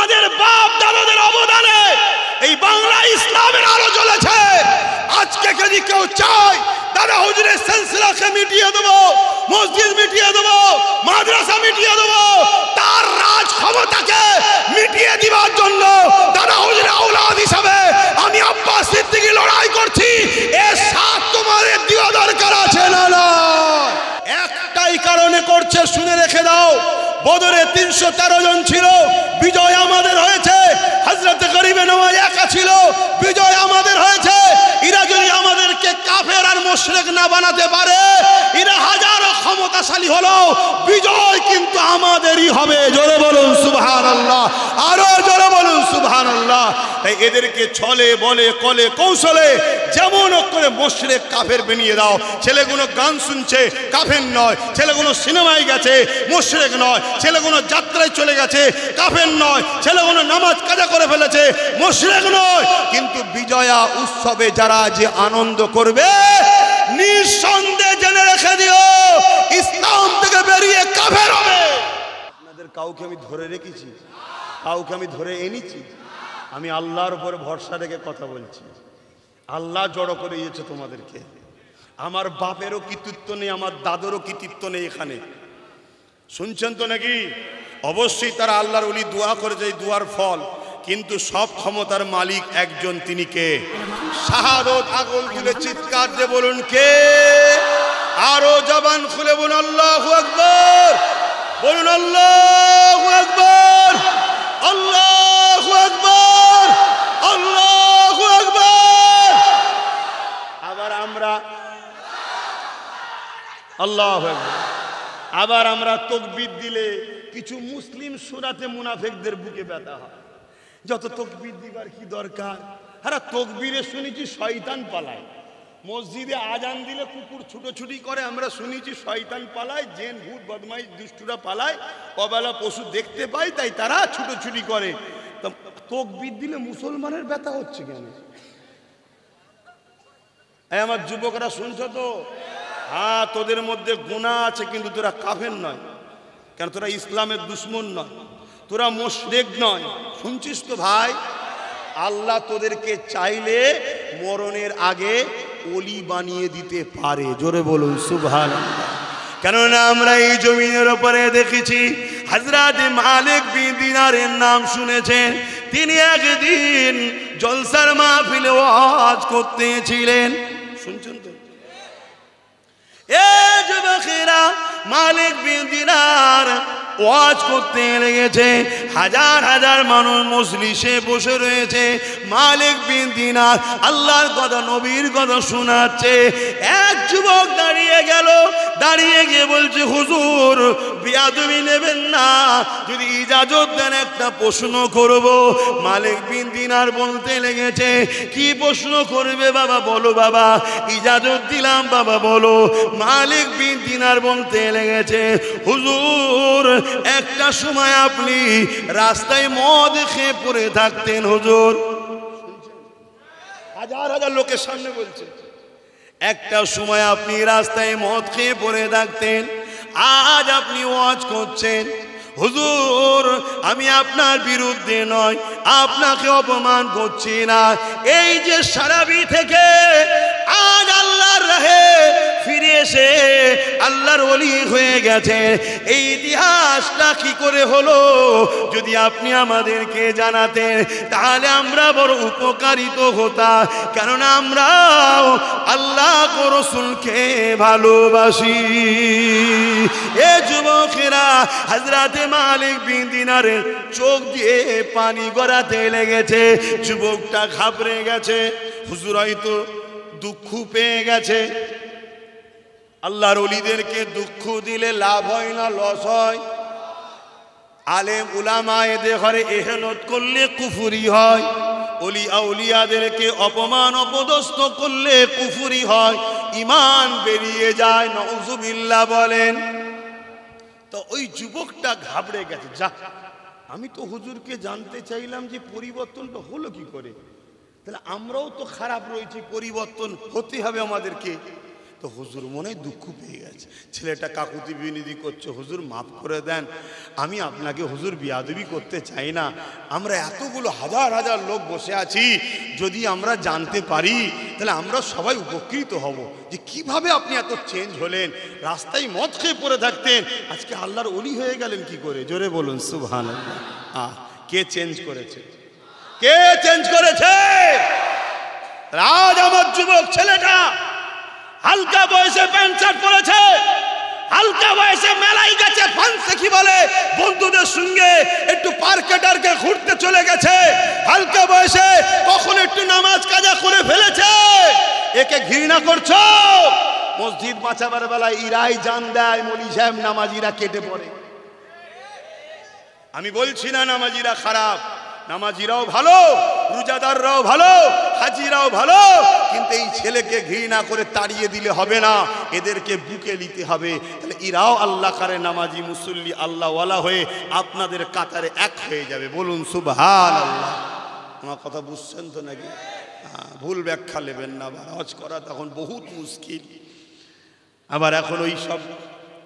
আমাদের বাপ দাদাদের অবদানে এই বাংলা ইসলামের আলো জ্বলেছে। আজকে যদি কেউ চায় দাদা হুজুরের সিলসিলাকে মিটিয়ে দেবো, মসজিদ মিটিয়ে দেবো, মাদ্রাসা মিটিয়ে দেবো, তার রাজ ক্ষমতাকে মিটিয়ে দিবার জন্য দাদা হুজুরের আওলাদ হিসাবে আমি আব্বাস সিদ্দিকী লড়াই করছি। এর সাথ তোমাদের দেওয়া দরকার আছে না? না, একটাই কারণে করছে, শুনে রেখে দাও। বদরে 313 জন ছিল, বিজয় আমাদের হয়েছে। হযরত গরিবে নওয়াজ একা ছিল, বিজয় আমাদের হয়েছে। এরা যদি আমাদেরকে কাফের আর মুশরিক না বানাতে পারে, এরা হাজারো ক্ষমতাশালী হলো, বিজয় কিন্তু আমাদেরই হবে। জোরে বলুন সুবহানাল্লাহ, আরো জোরে বলুন সুবহানাল্লাহ। তাই এদেরকে ছলে বলে কলে কৌশলে যেমন করে মুশরিক কাফের বানিয়ে দাও। ছেলেগুলো গান শুনছে, কাফের নয়। ছেলেগুলো সিনেমায় গেছে, মুশরিক নয়। ছেলেগুলো যাত্রায় চলে গেছে, কাফের নয়। ছেলেগুলো নামাজ কাজা করে ফেলেছে, মুশরিক নয়। কিন্তু বিজয়া উৎসবে যারা যে আনন্দ করবে, নিঃসন্দেহে জেনে রেখে দিও ইসলাম থেকে বেরিয়ে কাফের হবে। আপনাদের কাউকে আমি ধরে রেখেছি? কাউকে আমি ধরে এনেছি? আমি আল্লাহর উপর ভরসা রেখে কথা বলছি। আল্লাহ জড়ো করে দিয়েছে তোমাদেরকে। আমার বাপেরও কৃতিত্ব নেই, আমার দাদেরও কৃতিত্ব নেই এখানে। শুনছেন তো নাকি? অবশ্যই তারা আল্লাহর ওলি দোয়া করে যায়, দোয়ার ফল। কিন্তু সব ক্ষমতার মালিক একজন, তিনি কে? শাহাদত আগুন তুলে চিৎকার দিয়ে বলুন কে? আরো জবান খুলে বলুন আল্লাহু আকবার, বলুন আল্লাহু আকবার, আল্লাহু আকবার, আল্লাহু আকবার। আবার আমরা আল্লাহু আকবার, আবার আমরা তাকবীর দিলে কিছু মুসলিম সূরাতে মুনাফিকদের বুকে ব্যথা হয়। যত তাকবীর দিবার কি দরকার? আরে তাকবীরে শুনেছি শয়তান পালায়, মসজিদে আজান দিলে কুকুর ছুটোছুটি করে, আমরা শুনেছি শয়তান পালায়, জিন ভূত বদমাইশ দুষ্টুরা পালায়, অবেলা পশু দেখতে পায়, তাই তারা ছুটোছুটি করে। তাকবীর দিলে মুসলমানের ব্যথা হচ্ছে কেন? এই আমার যুবকরা শুনছো তো? হ্যাঁ, তোদের মধ্যে গুনাহ আছে, কিন্তু তোরা কাফের নয়। কেন? তোরা ইসলামের দুশ্মন নয়, তোরা মুশরিক নয়। শুনছিস তো ভাই? আল্লাহ তোদেরকে চাইলে মরণের আগে ওলি বানিয়ে দিতে পারে। জোরে বলুন সুবহানাল্লাহ। কেননা আমরা এই জমিনের উপরে দেখেছি, হযরত মালিক বিন দিনারের নাম শুনেছেন। তিনি একদিন জলসার মাহফিলে ওয়াজ করতেছিলেন। শুনছেন তো? এ যুবকেরা, মালিক বিন দিনার ওয়াজ করতে লেগেছে। হাজার হাজার মানুষ মজলিসে বসে রয়েছে। মালিক বিন দিনার আল্লাহর কথা, নবীর কথা শোনাচ্ছে। এক যুবক দাঁড়িয়ে গেল, দাঁড়িয়ে গিয়ে বলছে, হুজুর বিয়াদবি নেবেন না, যদি ইজাজত দেন একটা প্রশ্ন করব। মালিক বিন দিনার বলতে লেগেছে, কি প্রশ্ন করবে বাবা? বলো বাবা। ইজাজত দিলাম বাবা, বলো। মালিক বিন দিনার বলতে লেগেছে, হুজুর একটা সময় আপনি রাস্তায় মদ খেয়ে পড়ে থাকতেন হুজুর। হাজার হাজার লোকের সামনে বলছে, একটা সময় আপনি রাস্তায় মদ খেয়ে পড়ে থাকতেন, আজ আপনি ওয়াজ করছেন। হুজুর আমি আপনার বিরুদ্ধে নয়, আপনাকে অপমান করছি না। এই যে সারাবি থেকে আজ আল্লাহর রাহে ফিরে এসে আল্লাহর ওলি হয়ে গেছে, এই ইতিহাসটা কি করে হলো যদি আপনি আমাদেরকে জানাতেন, তাহলে আমরা বড় উপকারিত হতাম। কেননা আমরাও আল্লাহ ও রাসূলকে ভালোবাসি। এ যুবকেরা, হযরত মালিক বিন দিনারের চোখ দিয়ে পানি গড়াতে লেগেছে। যুবকটা ঘাবড়ে গেছে। হুজুর হয়তো দুঃখ পেয়ে গেছে। আল্লাহর ওলিদেরকে দুঃখ দিলে লাভ হয় না লস হয়? আলেম উলামা এদের ঘরে এহেনত করলে কুফরি হয়। ওলি আউলিয়াদেরকে অপমান অপদস্থ করলে কুফরি হয়, ঈমান বেরিয়ে যায়। নাউযুবিল্লাহ বলেন। তো ওই যুবকটা ঘাবড়ে গেছে, যা আমি তো হুজুরকে জানতে চাইলাম যে পরিবর্তনটা হলো কি করে, তাহলে আমরাও তো খারাপ রয়েছি, পরিবর্তন হতে হবে আমাদেরকে। তো হুজুর মনে দুঃখ পেয়ে গেছে, ছেলেটা কাকুতি বিনতি করছে, হুজুর মাফ করে দেন, আমি আপনাকে হুজুর বিয়াদবি করতে চাই না, আমরা এতগুলো হাজার হাজার লোক বসে আছি, যদি আমরা জানতে পারি তাহলে আমরা সবাই উপকৃত হব যে কিভাবে আপনি এত চেঞ্জ হলেন, রাস্তায় মদ খেয়ে পড়ে থাকতেন, আজকে আল্লাহর ওলি হয়ে গেলেন কি করে? জোরে বলুন সুবহানাল্লাহ। কে চেঞ্জ করেছে? কে চেঞ্জ করেছে? আজ আমার যুবক ছেলেটা হালকা বয়সে প্যান্ট শার্ট পরেছে, হালকা বয়সে মেলায় গেছে, ফান্সে কি বলে বন্ধুদের সঙ্গে একটু পার্কে টার্কে ঘুরতে চলে গেছে, হালকা বয়সে কখন একটু নামাজ কাজা করে ফেলেছে, একে ঘৃণা করছো? মসজিদ বাঁচাবার বেলায় ইরাই জান দেয়, মৌলী সাহেব নামাজিরা কেটে পড়ে। আমি বলছি না নামাজিরা খারাপ, নামাজিরাও ভালো, রোজাদাররাও ভালো, হাজিরাও ভালো, কিন্তু এই ছেলেকে ঘৃণা করে তাড়িয়ে দিলে হবে না, এদেরকে বুকে নিতে হবে, তাহলে এরাও আল্লাহ কারে নামাজি মুসল্লি আল্লাহওয়ালা হয়ে আপনাদের কাতারে এক হয়ে যাবে। বলুন সুবহানাল্লাহ। আমার কথা বুঝছেন তো নাকি? ভুল ব্যাখ্যা নেবেন না, হজ করা তখন বহুত মুশকিল। আবার এখন ওই সব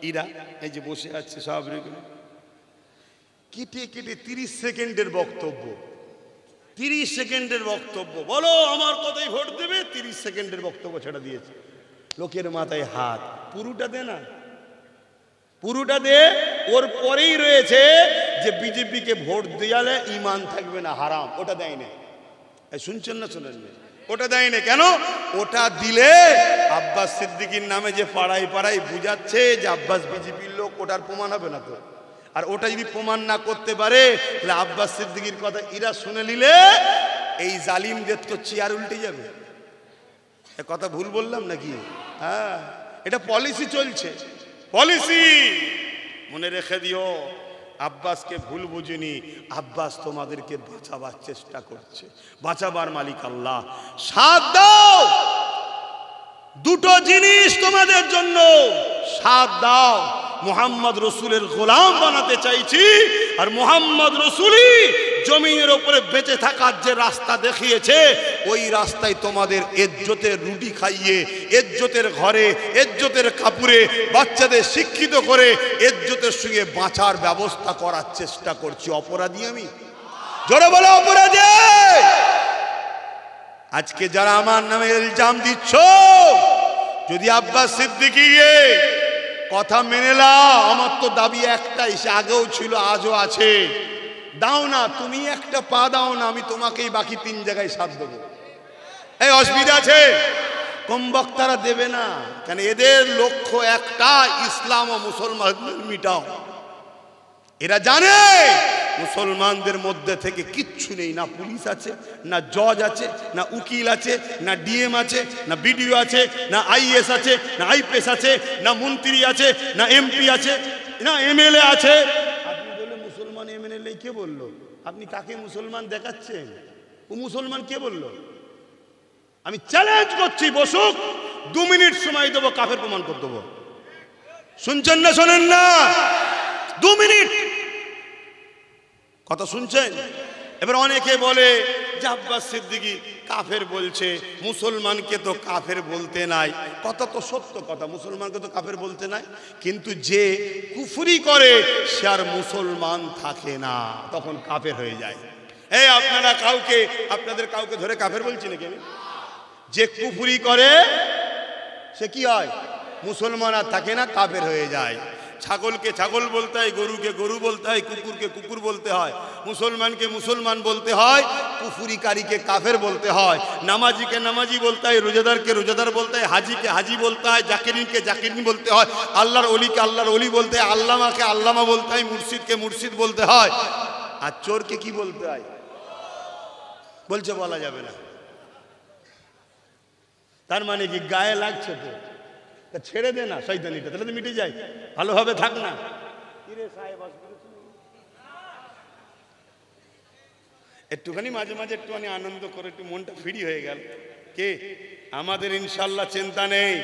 ইরা এই যে বসে আছে সব কেটে কেটে 30 সেকেন্ডের বক্তব্য, 30 সেকেন্ডের বক্তব্য, বলো আমার কথাই ভোট দেবে, 30 সেকেন্ডের বক্তব্য ছেড়ে দিয়েছে। লোকের মাথায় হাত, পুরোটা দে না, পুরোটা দে। ওর পরেই রয়েছে যে বিজেপিকে ভোট দেওয়ালে ইমান থাকবে না, হারাম, ওটা দেয় না। শুনছেন না? শোনেন না? ওটা দেয় না কেন? ওটা দিলে আব্বাস সিদ্দিকীর নামে যে পাড়ায় পাড়ায় বুঝাচ্ছে যে আব্বাস বিজেপির লোক, ওটার প্রমাণ হবে না তো। আর ওটা যদি প্রমাণ না করতে পারে তাহলে আব্বাস সিদ্দিকীর কথা এরা শুনে নিলে এই জালিমদের তো চেয়ার উল্টে যাবে। কথা ভুল বললাম নাকি? হ্যাঁ, এটা পলিসি চলছে, পলিসি। মনে রেখে দিও, আব্বাসকে ভুল বুঝিনি, আব্বাস তোমাদেরকে বাঁচাবার চেষ্টা করছে, বাঁচাবার মালিক আল্লাহ। সাথ দাও, দুটো জিনিস তোমাদের জন্য, সাথ দাও। মুহাম্মদ রসুলের গোলাম বানাতে চাইছি, আর মুহাম্মদ রসুলই জমিনের উপরে বেঁচে থাকার যে রাস্তা দেখিয়েছে, ওই রাস্তায় তোমাদের ইজ্জতের রুটি খাইয়ে, ইজ্জতের ঘরে, ইজ্জতের কাপড়ে বাচ্চাদের শিক্ষিত করে ইজ্জতের সঙ্গে বাঁচার ব্যবস্থা করার চেষ্টা করছি। অপরাধী আমি? জোরে বলো অপরাধী। আজকে যারা আমার নামে ইলজাম দিচ্ছ, যদি আব্বাস সিদ্দিকী কথা মেনে নাও, আমার তো দাবি একটাই, সে আগেও ছিল আজও আছে, দাও না, তুমি একটা পা দাও না, আমি তোমাকেই বাকি 3 জায়গায় সাথ দেবো। এই অসুবিধা আছে? কম বক্তারা দেবে না কেন? এদের লক্ষ্য একটা, ইসলাম ও মুসলমানদের মিটাও। এরা জানে মুসলমানদের মধ্যে থেকে কিচ্ছু নেই, না পুলিশ আছে, না জজ আছে, না উকিল আছে, না ডিএম আছে, না বিডিও আছে, না আইএস আছে, না আইপিএস আছে, না মন্ত্রী আছে, না এমপি আছে, না এমএলএ আছে। আপনি বলে মুসলমান এমএলএ কে বললো? আপনি কাকে মুসলমান দেখাচ্ছেন? ও মুসলমান কে বললো? আমি চ্যালেঞ্জ করছি, বসুক, 2 মিনিট সময় দেবো, কাফের প্রমাণ করে দেবো। শুনছেন না শোনেন না? 2 মিনিট কথা শুনছেন? এবার অনেকে বলে যে আব্বাস সিদ্দিকী কাফের বলছে, মুসলমানকে তো কাফের বলতে নাই। কথা তো সত্য কথা, মুসলমানকে তো কাফের বলতে নাই, কিন্তু যে কুফরি করে সে আর মুসলমান থাকে না, তখন কাফের হয়ে যায়। এই আপনারা কাউকে, আপনাদের কাউকে ধরে কাফের বলছি নাকি আমি? যে কুফরি করে সে কি হয়? মুসলমান আর থাকে না, কাফের হয়ে যায়। ছাগলকে ছাগল বলতে হয়, গরুকে গরু বলতে হয়, কুকুরকে কুকুর বলতে হয়, মুসলমানকে মুসলমান বলতে হয়, কুফরিকারীকে কাফের বলতে হয়, নামাজিকে নামাজি বলতে হয়, রোজাদারকে রোজাদার বলতে হয়, হাজিকে হাজি বলতে হয়, জাকিরিনকে জাকিরিন বলতে হয়, আল্লাহর ওলিকে আল্লাহর ওলি বলতে হয়, আল্লামাকে আল্লামা বলতে হয়, মুর্শিদকে মুর্শিদ বলতে হয়। আর চোরকে কি বলতে হয়? বলছে বলা যাবে না। তার মানে কি গায়ে লাগছে তো, ছেড়ে দে না শয়তানিটা, তাহলে তো মিটে যায়, ভালোভাবে থাক না। একটুখানি মাঝে মাঝে একটুখানি আনন্দ করে একটু মনটা ফ্রি হয়ে গেল। কে? আমাদের ইনশাল্লাহ চিন্তা নেই,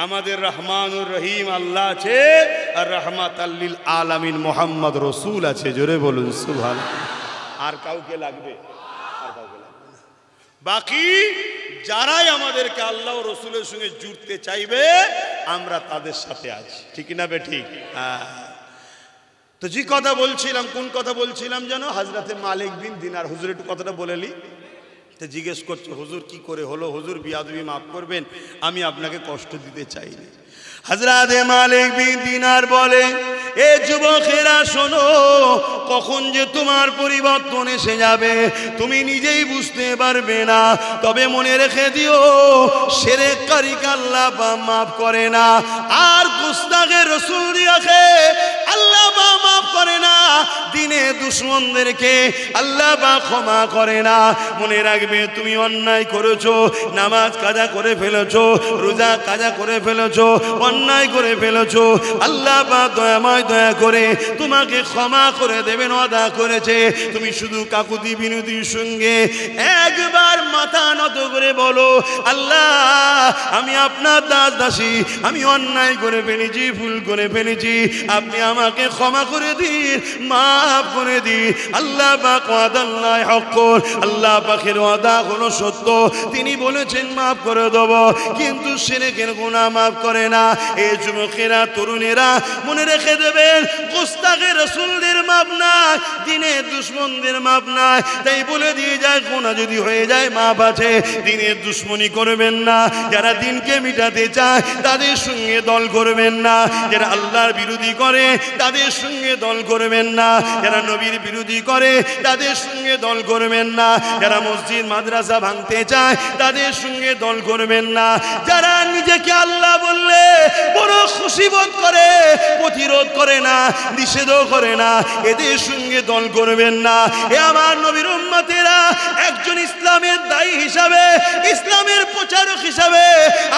আমাদের রহমানুর রহিম আল্লাহ আছে, আর রহমাতাল লিল আলামিন মুহাম্মদ রসুল আছে। জোরে বলুন সুবহানাল্লাহ। আর কাউকে লাগবে? আর কাউকে লাগবে না। বাকি যারাই আমাদেরকে আল্লাহ ও রসুলের সঙ্গে জুড়তে চাইবে আমরা তাদের সাথে আছি, ঠিক না বেঠিক? হ্যাঁ। তো যে কথা বলছিলাম, কোন কথা বলছিলাম যেন? হযরতে মালিক বিন দিনার। হুজুর একটু কথাটা বলেলি। তো জিজ্ঞেস করছে, হুজুর কি করে হলো? হুজুর বিয়াদবি মাফ করবেন, আমি আপনাকে কষ্ট দিতে চাইনি। হযরতে মালিক বিন দিনার বলে, এ যুবকেরা শোনো, কখন যে তোমার পরিবর্তন এসে যাবে তুমি নিজেই বুঝতে পারবে না। তবে মনে রেখে দিও, শিরককারীকে আল্লাহ মাফ করে না, আর গুস্তাখে রাসূল দিয়াকে আল্লাহ মাফ করে না, দিনে দুশমনদেরকে আল্লাহ ক্ষমা করে না। মনে রাখবে, তুমি অন্যায় করেছো, নামাজ কাজা করে ফেলেছো, রোজা কাজা করে ফেলেছো, অন্যায় করে ফেলেছো, আল্লাহ দয়াময় দয়া করে তোমাকে ক্ষমা করে দেবেন, ওয়াদা করেছে। তুমি শুধু কাকুতি বিনতির সঙ্গে একবার মাথা নত করে বলো, আল্লাহ আমি আপনার দাস দাসী, আমি অন্যায় করে ফেলেছি, ভুল করে ফেলেছি, আপনি আমাকে ক্ষমা করে দিন, মাফ করে দিন। আল্লাহ পাক ওয়াদাল্লাহ হক, আল্লাহ পাকের ওয়াদা হলো সত্য, তিনি বলেছেন মাফ করে দেব, কিন্তু শিরকের গুনাহ মাফ করে না। এই যুবকেরা, তরুণেরা মনে রেখে দেবেন, গুস্তাখে রাসূলদের মাপ নাই, দিনের দুশমনদের মাপ নাই। তাই বলে দিয়ে যায়, গুনাহ যদি হয়ে যায় মাপ আছে। দিনের দুশমনি করবেন না, যারা দিনকে মিটাতে চায় তাদের সঙ্গে দল করবেন না, যারা আল্লাহর বিরোধী করে তাদের সঙ্গে দল করবেন না, যারা নবীর বিরোধী করে তাদের সঙ্গে দল করবেন না, যারা মসজিদ মাদ্রাসা ভাঙতে চায় তাদের সঙ্গে দল করবেন না, যারা নিজেকে আল্লাহ বললে বড় খুশি বোধ করে, প্রতিরোধ করে না, নিষেধও করে না, এদের সঙ্গে দল করবেন না। এ আমার নবীর উম্মতেরা, একজন ইসলামের দায়ী হিসাবে, ইসলামের প্রচারক হিসাবে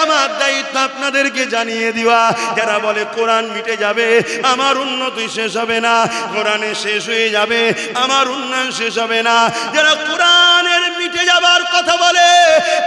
আমার দায়িত্ব আপনাদেরকে জানিয়ে দেওয়া। যারা বলে কোরআন মিটে যাবে, আমার উন্নতি শেষ হবে না, কোরআনে শেষ হয়ে যাবে, আমার উন্নয়ন শেষ হবে না, যারা কোরআনের মিটে যাবার কথা বলে,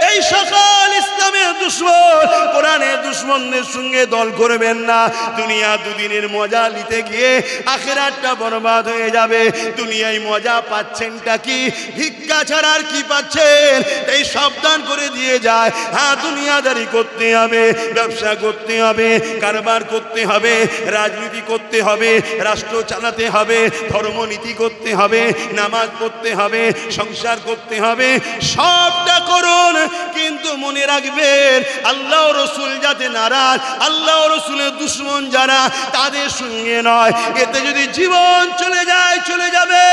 এই সকল ইসলামের দুশমন, কোরআনের দুশমনদের সঙ্গে দল করবেন না। দুনিয়া দুদিনের মজা নিতে গিয়ে আখিরাতটা বরবাদ হয়ে যাবে। দুনিয়ায় মজা পাচ্ছেনটা কি? ভিক্ষা ছাড়া আর কি পাচ্ছেন? এই সাবধান করে দিয়ে যায়। হ্যাঁ, দুনিয়াদারি করতে হবে, ব্যবসা করতে হবে, কারবার করতে হবে, রাজনীতি করতে হবে, রাষ্ট্র চালাতে হবে, ধর্মনীতি করতে হবে, নামাজ পড়তে হবে, সংসার করতে হবে, সবটা করুন, কিন্তু মনে রাখবেন আল্লাহ রসুল যাতে নারাজ, আল্লাহ রসুলের দুশমন যারা, তাদের সঙ্গে নয়। এতে যদি জীবন চলে যায়, চলে যাবে,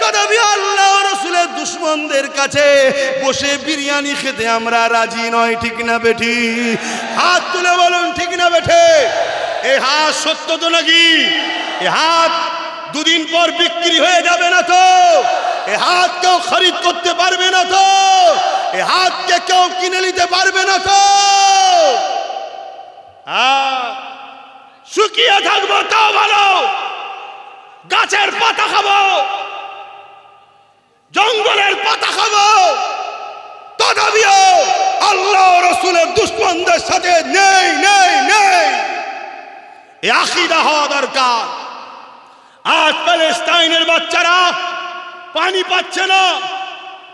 তথাপি আল্লাহ রসুলের দুশমনদের কাছে বসে বিরিয়ানি খেতে আমরা রাজি নয়, ঠিক না বেঠি? হাত তুলে বলুন, ঠিক না বেঠে? এই হাত সত্য তো নাকি? এ হাত দুদিন পর বিক্রি হয়ে যাবে না তো? এ হাত কেউ খরিদ করতে পারবে না তো? এ হাতকে কেউ কিনে নিতে পারবে না তো? শুকিয়ে থাকবো তাও ভালো, গাছের পাতা খাবো, জঙ্গলের পাতা খাবো, তথাপিও আল্লাহ রসুলের দুশমনদের সাথে নেই নেই নেই। এই আকীদা হওয়া দরকার। আজ প্যালেস্টাইনের বাচ্চারা পানি পাচ্ছে না,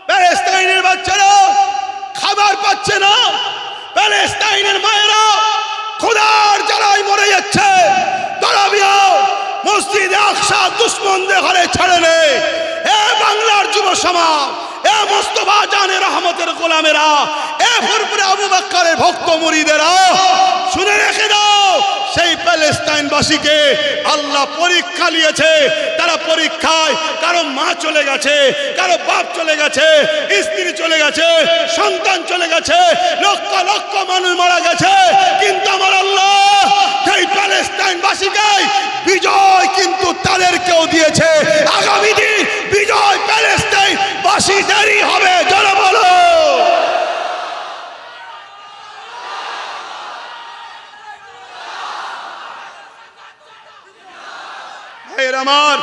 প্যালেস্টাইনের বাচ্চারা খাবার পাচ্ছে না, প্যালেস্টাইনের মায়েরা খোদার জ্বালায় মরে যাচ্ছে। তথাপিও মসজিদে আকসা দুশমনদের ঘরে ছেড়ে নে। এ বাংলার যুব সমাজ, এ মোস্তফা জানের রহমতের গোলামেরা, এ ফুরফুরে আবু বকরের ভক্ত মুরিদেরা, শুনে রেখে দাও, সেই প্যালেস্টাইনবাসীকে আল্লাহ পরীক্ষা নিয়েছে। তারা পরীক্ষায়, কারো মা চলে গেছে, কারো বাপ চলে গেছে, স্ত্রী চলে গেছে, সন্তান চলে গেছে, লক্ষ লক্ষ মানুষ মারা গেছে, কিন্তু আমার আল্লাহ সেই প্যালেস্টাইনবাসীকে বিজয় কিন্তু তাদেরকেও দিয়েছে। আগামী দিন বিজয় প্যালেস্টাইনবাসীদেরই হবে। জোরে বলো। আমার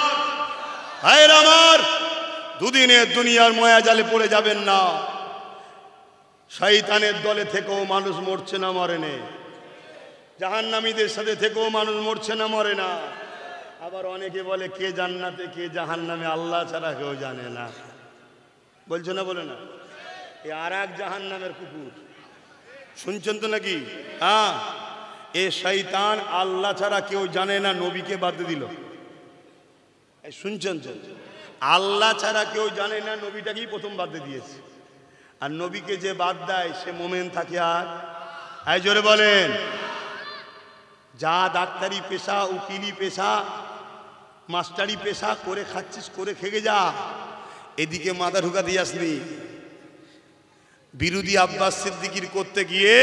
ভাইয়ের আমার, দুদিনের দুনিয়ার মায়া জালে পড়ে যাবেন না। শয়তানের দলে থেকেও মানুষ মরছে না, মরে না। জাহান্নামীদের সাথে থেকেও মানুষ মরছে না, মরে না। আবার অনেকে বলে কে জান্নাতে কে জাহান্নামে আল্লাহ ছাড়া কেউ জানে না। বলছে না, বলে না? এ আর এক জাহান্নামের কুকুর। শুনছেন তো নাকি? হ্যাঁ, এ শয়তান আল্লাহ ছাড়া কেউ জানে না, নবীকে বাদ দিল। শুনছেন তো? আল্লাহ ছাড়া কেউ জানে না, নবীটাকেই প্রথম বাদ দিয়েছে। আর নবীকে যে বাদ দেয় সে মোমেন থাকে। আর জোরে বলেন, যা ডাক্তারি পেশা, উকিলি পেশা, মাস্টারি পেশা করে খাচ্ছিস, করে খেগে যা, এদিকে মাথা ঢুকা দিয়ে আসলি। বিরোধী আব্বাস সিদ্দিকির করতে গিয়ে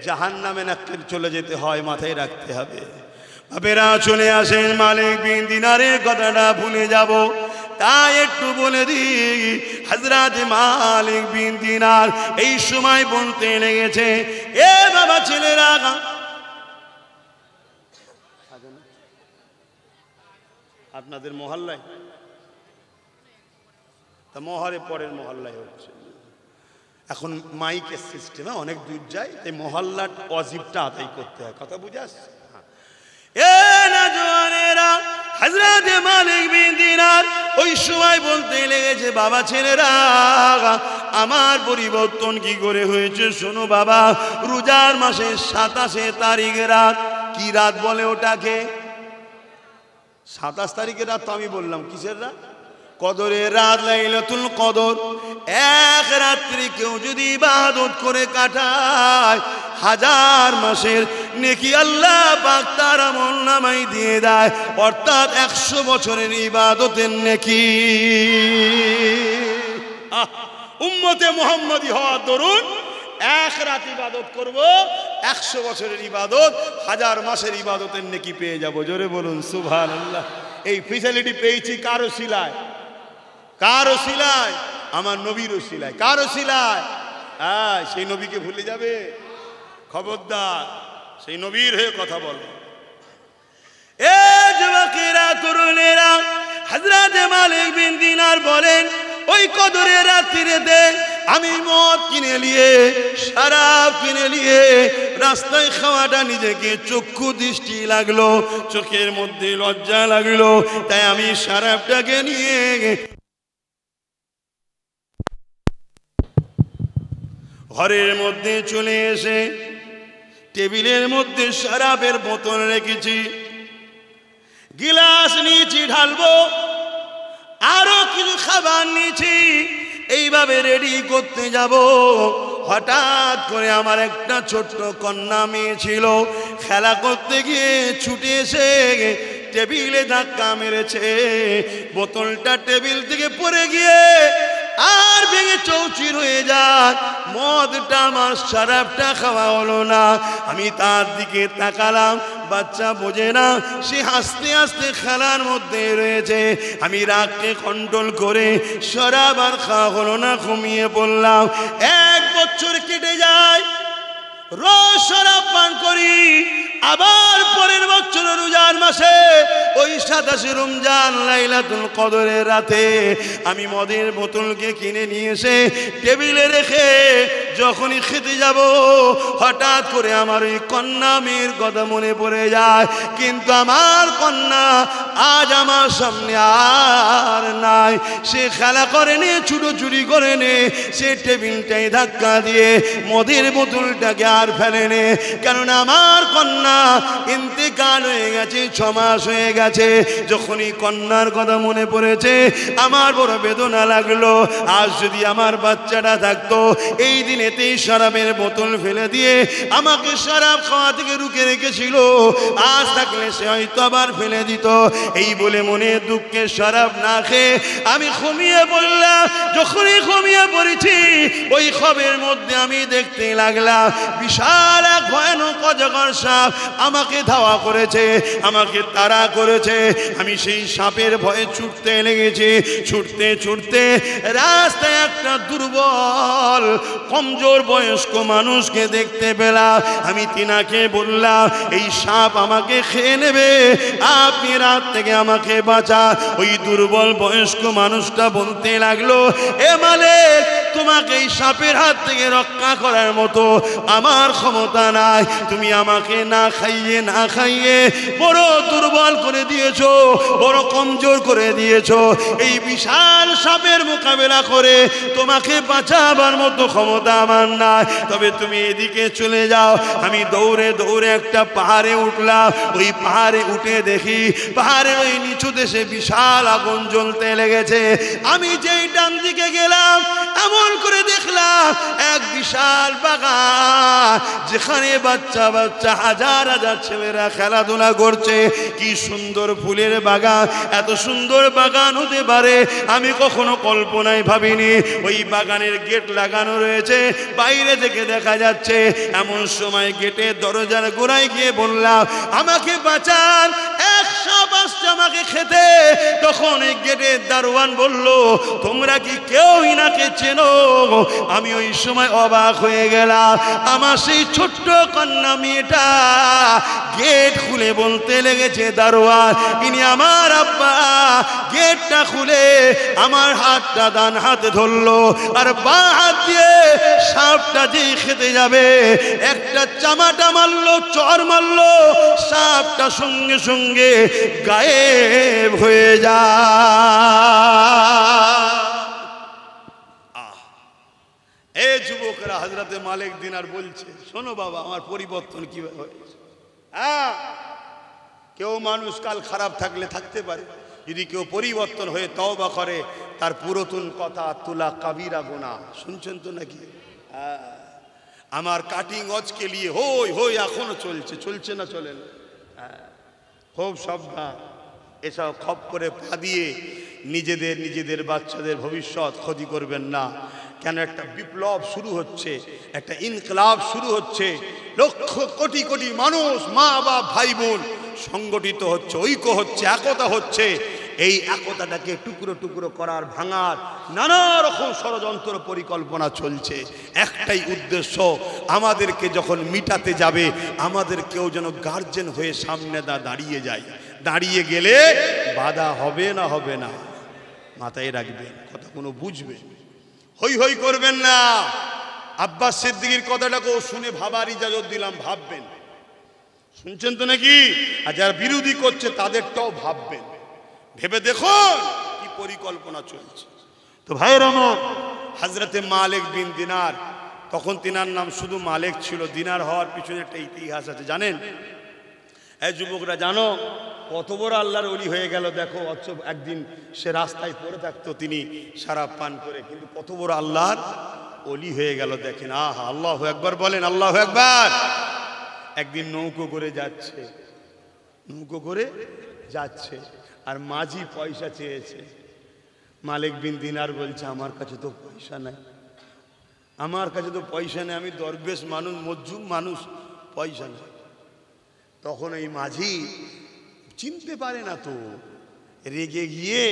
জাহান্নামে নাকি চলে যেতে হয়, মাথায় রাখতে হবে। বাবেরা চলে আসেন, মালিক বিন দিনারের কথাটা ভুলে যাব, তাই একটু বলে দিই। হযরত মালিক বিন দিনার এই সময় বলতে লেগেছে, এ বাবা ছেলেরা, আপনাদের মহল্লায় তা মহরে পরের মহল্লায় হচ্ছে এখন মাইকের সিস্টেমে অনেক দূর যায়, তাই মহল্লার ওয়াজিবটা আদায় করতে হয়। কথা বুঝে আসছে? এ নওজওয়ানেরা, হযরত মালিক বিন দিনার ওই সময় বলতে লেগেছে, বাবা ছেলেরা, আমার পরিবর্তন কি করে হয়েছে শোনো বাবা। রোজার মাসের 27 তারিখ রাত, কি রাত বলে ওটাকে? 27 তারিখের রাত তো আমি বললাম কিসের রাত? কদরের রাত, লাইলাতুল কদর। এক রাত্রি কেউ যদি ইবাদত করে কাটায়, 1000 মাসের নেকি আল্লাহ পাক তার আমলনামায় দিয়ে দেয়, অর্থাৎ 100 বছরের ইবাদতের নেকি। উম্মতে মুহাম্মদী হওয়ার দরুন এক রাত ইবাদত করব, 100 বছরের ইবাদত, 1000 মাসের ইবাদতের নেকি পেয়ে যাব। জোরে বলুন সুবহানাল্লাহ। এই ফেসিলিটি পেয়েছি কার ওসিলায়? কার ওসিলায়? আমার নবীর ওসিলায়। কার ওসিলায়? সেই নবীকে ভুলে যাবে? খবরদার, সেই নবীর হয়ে কথা বল। এ যুবকেরা, তরুণেরা, হযরত মালিক বিন দিনার বলেন, ওই কদরের রাত্রিতে আমি মদ কিনে নিয়ে, শরাব কিনে নিয়ে রাস্তায় খাওয়াটা নিজেকে চক্ষু দৃষ্টি লাগলো, চোখের মধ্যে লজ্জা লাগলো, তাই আমি শরাবটাকে নিয়ে ঘরের মধ্যে চলে এসে টেবিলের মধ্যে শরাবের বোতল রেখেছি, গিলাস নিয়েছি ঢালবো, আরো কিছু খাবার নিয়েছি, এইভাবে রেডি করতে যাব। হঠাৎ করে আমার একটা ছোট্ট কন্যা মেয়ে ছিল, খেলা করতে গিয়ে ছুটে এসে টেবিলে ধাক্কা মেরেছে, বোতলটা টেবিল থেকে পড়ে গিয়ে আর ভেঙে চৌচির হয়ে যায়। মদটা আমার, শরাবটা খাওয়া হলো না। আমি তার দিকে তাকালাম, বাচ্চা বোঝে না, সে হাসতে হাসতে খেলার মধ্যে রয়েছে। আমি রাগকে কন্ট্রোল করে শরাব আর খাওয়া হলো না, ঘুমিয়ে পড়লাম। 1 বছর কেটে যায়, রোজ শরাব পান করি। আবার পরের বছর রোজার মাসে ওই 27 রমজান লাইলাতুল কদরের রাতে আমি মদের বোতলকে কিনে নিয়ে এসে টেবিলে রেখে যখনই খেতে যাব, হঠাৎ করে আমার ওই কন্যা মেয়ের কথা মনে পড়ে যায়। কিন্তু আমার কন্যা আজ আমার সামনে আর নাই। সে খেলা করেনি, ছুটোছুটি করেনি, সে টেবিলটাই ধাক্কা দিয়ে মদের বোতলটাকে আর ফেলেনি। কেননা আমার কন্যা ইন্তেকাল হয়ে গেছে, 6 মাস হয়ে গেছে। যখনই কন্যার কথা মনে পড়েছে আমার বড় বেদনা লাগলো। আজ যদি আমার বাচ্চাটা থাকতো, এই দিনেতেই শরাবের বোতল ফেলে দিয়ে আমাকে শরাব খাওয়া থেকে রুখে রেখেছিল, আজ থাকলে সে হয়তো আবার ফেলে দিত। এই বলে মনে দুঃখে শরাব না খেয়ে আমি ঘুমিয়ে পড়লাম। যখনই ঘুমিয়ে পড়েছি, ওই খবের মধ্যে আমি দেখতে লাগলাম বিশাল এক ভয়ানক অজগর সাপ আমাকে ধাওয়া করেছে, আমাকে তাড়া করেছে। আমি সেই সাপের ভয়ে ছুটতে লেগেছি। ছুটতে ছুটতে রাস্তায় একটা দুর্বল কমজোর বয়স্ক মানুষকে দেখতে পেলাম। আমি তিনাকে বললাম, এই সাপ আমাকে খেয়ে নেবে, আপনি রাত থেকে আমাকে বাঁচা। ওই দুর্বল বয়স্ক মানুষটা বলতে লাগলো, এ মালিক তোমাকে এই সাপের হাত থেকে রক্ষা করার মতো আমার ক্ষমতা নাই। তুমি আমাকে না খাইয়ে বড় দুর্বল করে দিয়েছো, বড় কমজোর করে দিয়েছো। এই বিশাল সাপের মোকাবেলা করে তোমাকে বাঁচাবার মতো ক্ষমতা আমার নাই। তবে তুমি এদিকে চলে যাও। আমি দৌড়ে দৌড়ে একটা পাহাড়ে উঠলাম। ওই পাহাড়ে উঠে দেখি পাহাড়ের ওই নিচু দেশে বিশাল আগুন জ্বলতে লেগেছে। আমি যেই ডান দিকে গেলাম এমন করে দেখলাম এক বিশাল বাগান, যেখানে বাচ্চা বাচ্চা হাজার হাজার ছেলেরা খেলাধুলা করছে। কি সুন্দর ফুলের বাগান! এত সুন্দর বাগান হতে পারে আমি কখনো কল্পনায় ভাবিনি। ওই বাগানের গেট লাগানো রয়েছে, বাইরে থেকে দেখা যাচ্ছে। এমন সময় গেটের দরজার গোড়ায় গিয়ে বললাম, আমাকে বাঁচান, 100 আসছে আমাকে খেতে। তখন এই গেটের দারোয়ান বলল, তোমরা কি কেউ ইনাকে চেনো? আমি ওই সময় অবাক হয়ে গেলাম। আমার সেই ছোট্ট কন্যা মেয়েটা গেট খুলে বলতে লেগেছে, দারোয়ান ইনি আমার আব্বা। গেটটা খুলে আমার হাতটা ডান হাতে ধরলো, আর বাঁ হাত দিয়ে সাপটা যে খেতে যাবে একটা চামাটা মারলো, চর মারলো, সাপটা সঙ্গে সঙ্গে গায়েব হয়ে যায়। এ যুবকরা, হযরতে মালিক দিনার বলছে, শোনো বাবা, আমার পরিবর্তন কিভাবে হয়েছে। হ্যাঁ, কেউ মানুষ কাল খারাপ থাকলে থাকতে পারে, যদি কেউ পরিবর্তন হয়ে তওবা করে তার পুরাতন কথা তুলা কাবিরা গুনাহ। শুনছেন তো নাকি? আমার কাটিং অজকে নিয়ে হই হই এখনো চলছে না চলে না? খুব সাবধান, এসব খপ করে পা দিয়ে নিজেদের বাচ্চাদের ভবিষ্যৎ ক্ষতি করবেন না। কেন একটা বিপ্লব শুরু হচ্ছে, একটা ইনকলাব শুরু হচ্ছে। লক্ষ কোটি কোটি মানুষ, মা বাপ ভাই বোন সংগঠিত হচ্ছে, ঐক্য হচ্ছে, একতা হচ্ছে। এই একতাটাকে টুকরো টুকরো করার, ভাঙার নানা রকম ষড়যন্ত্র পরিকল্পনা চলছে। একটাই উদ্দেশ্য, আমাদেরকে যখন মিটাতে যাবে আমাদের কেউ যেন গার্জেন হয়ে সামনে দাঁড়িয়ে যায়। দাঁড়িয়ে গেলে বাধা হবে না? মাথায় রাখবেন, কথা কোনো বুঝবে, হই হই করবেন না। আব্বাস সিদ্দিকীর কথাটাকে শুনে ভাবার ইজাজত দিলাম, ভাববেন। শুনছেন তো নাকি? আর যারা বিরোধী করছে তাদেরটাও ভাববেন, ভেবে দেখুন কি পরিকল্পনা চলছে। তো ভাইয়ের আমার, হযরতে মালিক বিন দিনার, তখন তিনার নাম শুধু মালিক ছিল, দিনার হওয়ার পিছনে একটা ইতিহাস আছে জানেন? এই যুবকরা জানো কত বড় আল্লাহর ওলি হয়ে গেল? দেখো, একদিন সে রাস্তায় পড়ে থাকতো তিনি শরাব পান করে, কিন্তু কত বড় আল্লাহর ওলি হয়ে গেল দেখেন। আহা, আল্লাহু আকবার বলেন, আল্লাহু আকবার। একদিন নৌকো করে যাচ্ছে, আর মাঝি পয়সা চেয়েছে। মালিক বিন দিনার বলছে, আমার কাছে তো পয়সা নাই, আমি দরবেশ মানুষ, মজজুম মানুষ, পয়সা নেই। তখন এই মাঝি চিনতে পারে না, তো রেগে গিয়ে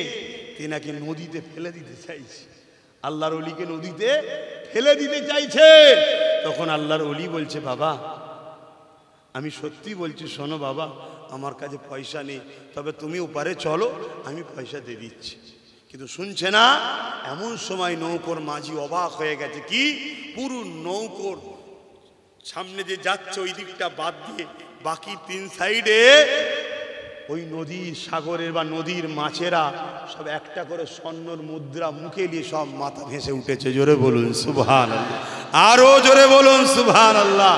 তেনাকে নদীতে ফেলে দিতে চাইছে। আল্লাহর ওলিকে নদীতে ফেলে দিতে চাইছে। তখন আল্লাহর ওলি বলছে, বাবা আমি সত্যি বলছি, শোনো বাবা, আমার কাছে পয়সা নেই, তবে তুমি ওপারে চলো, আমি পয়সা দিয়ে দিচ্ছি। কিন্তু শুনছে না। এমন সময় নৌকোর মাঝি অবাক হয়ে গেছে, কি পুরো নৌকোর সামনে যে যাচ্ছে ওই দিকটা বাদ দিয়ে বাকি 3 সাইডে ওই নদীর, সাগরের বা নদীর মাছেরা সব একটা করে স্বর্ণর মুদ্রা মুখে নিয়ে সব মাথা ভেসে উঠেছে। জোরে বলুন সুবহানাল্লাহ, আরো জোরে বলুন সুবহানাল্লাহ।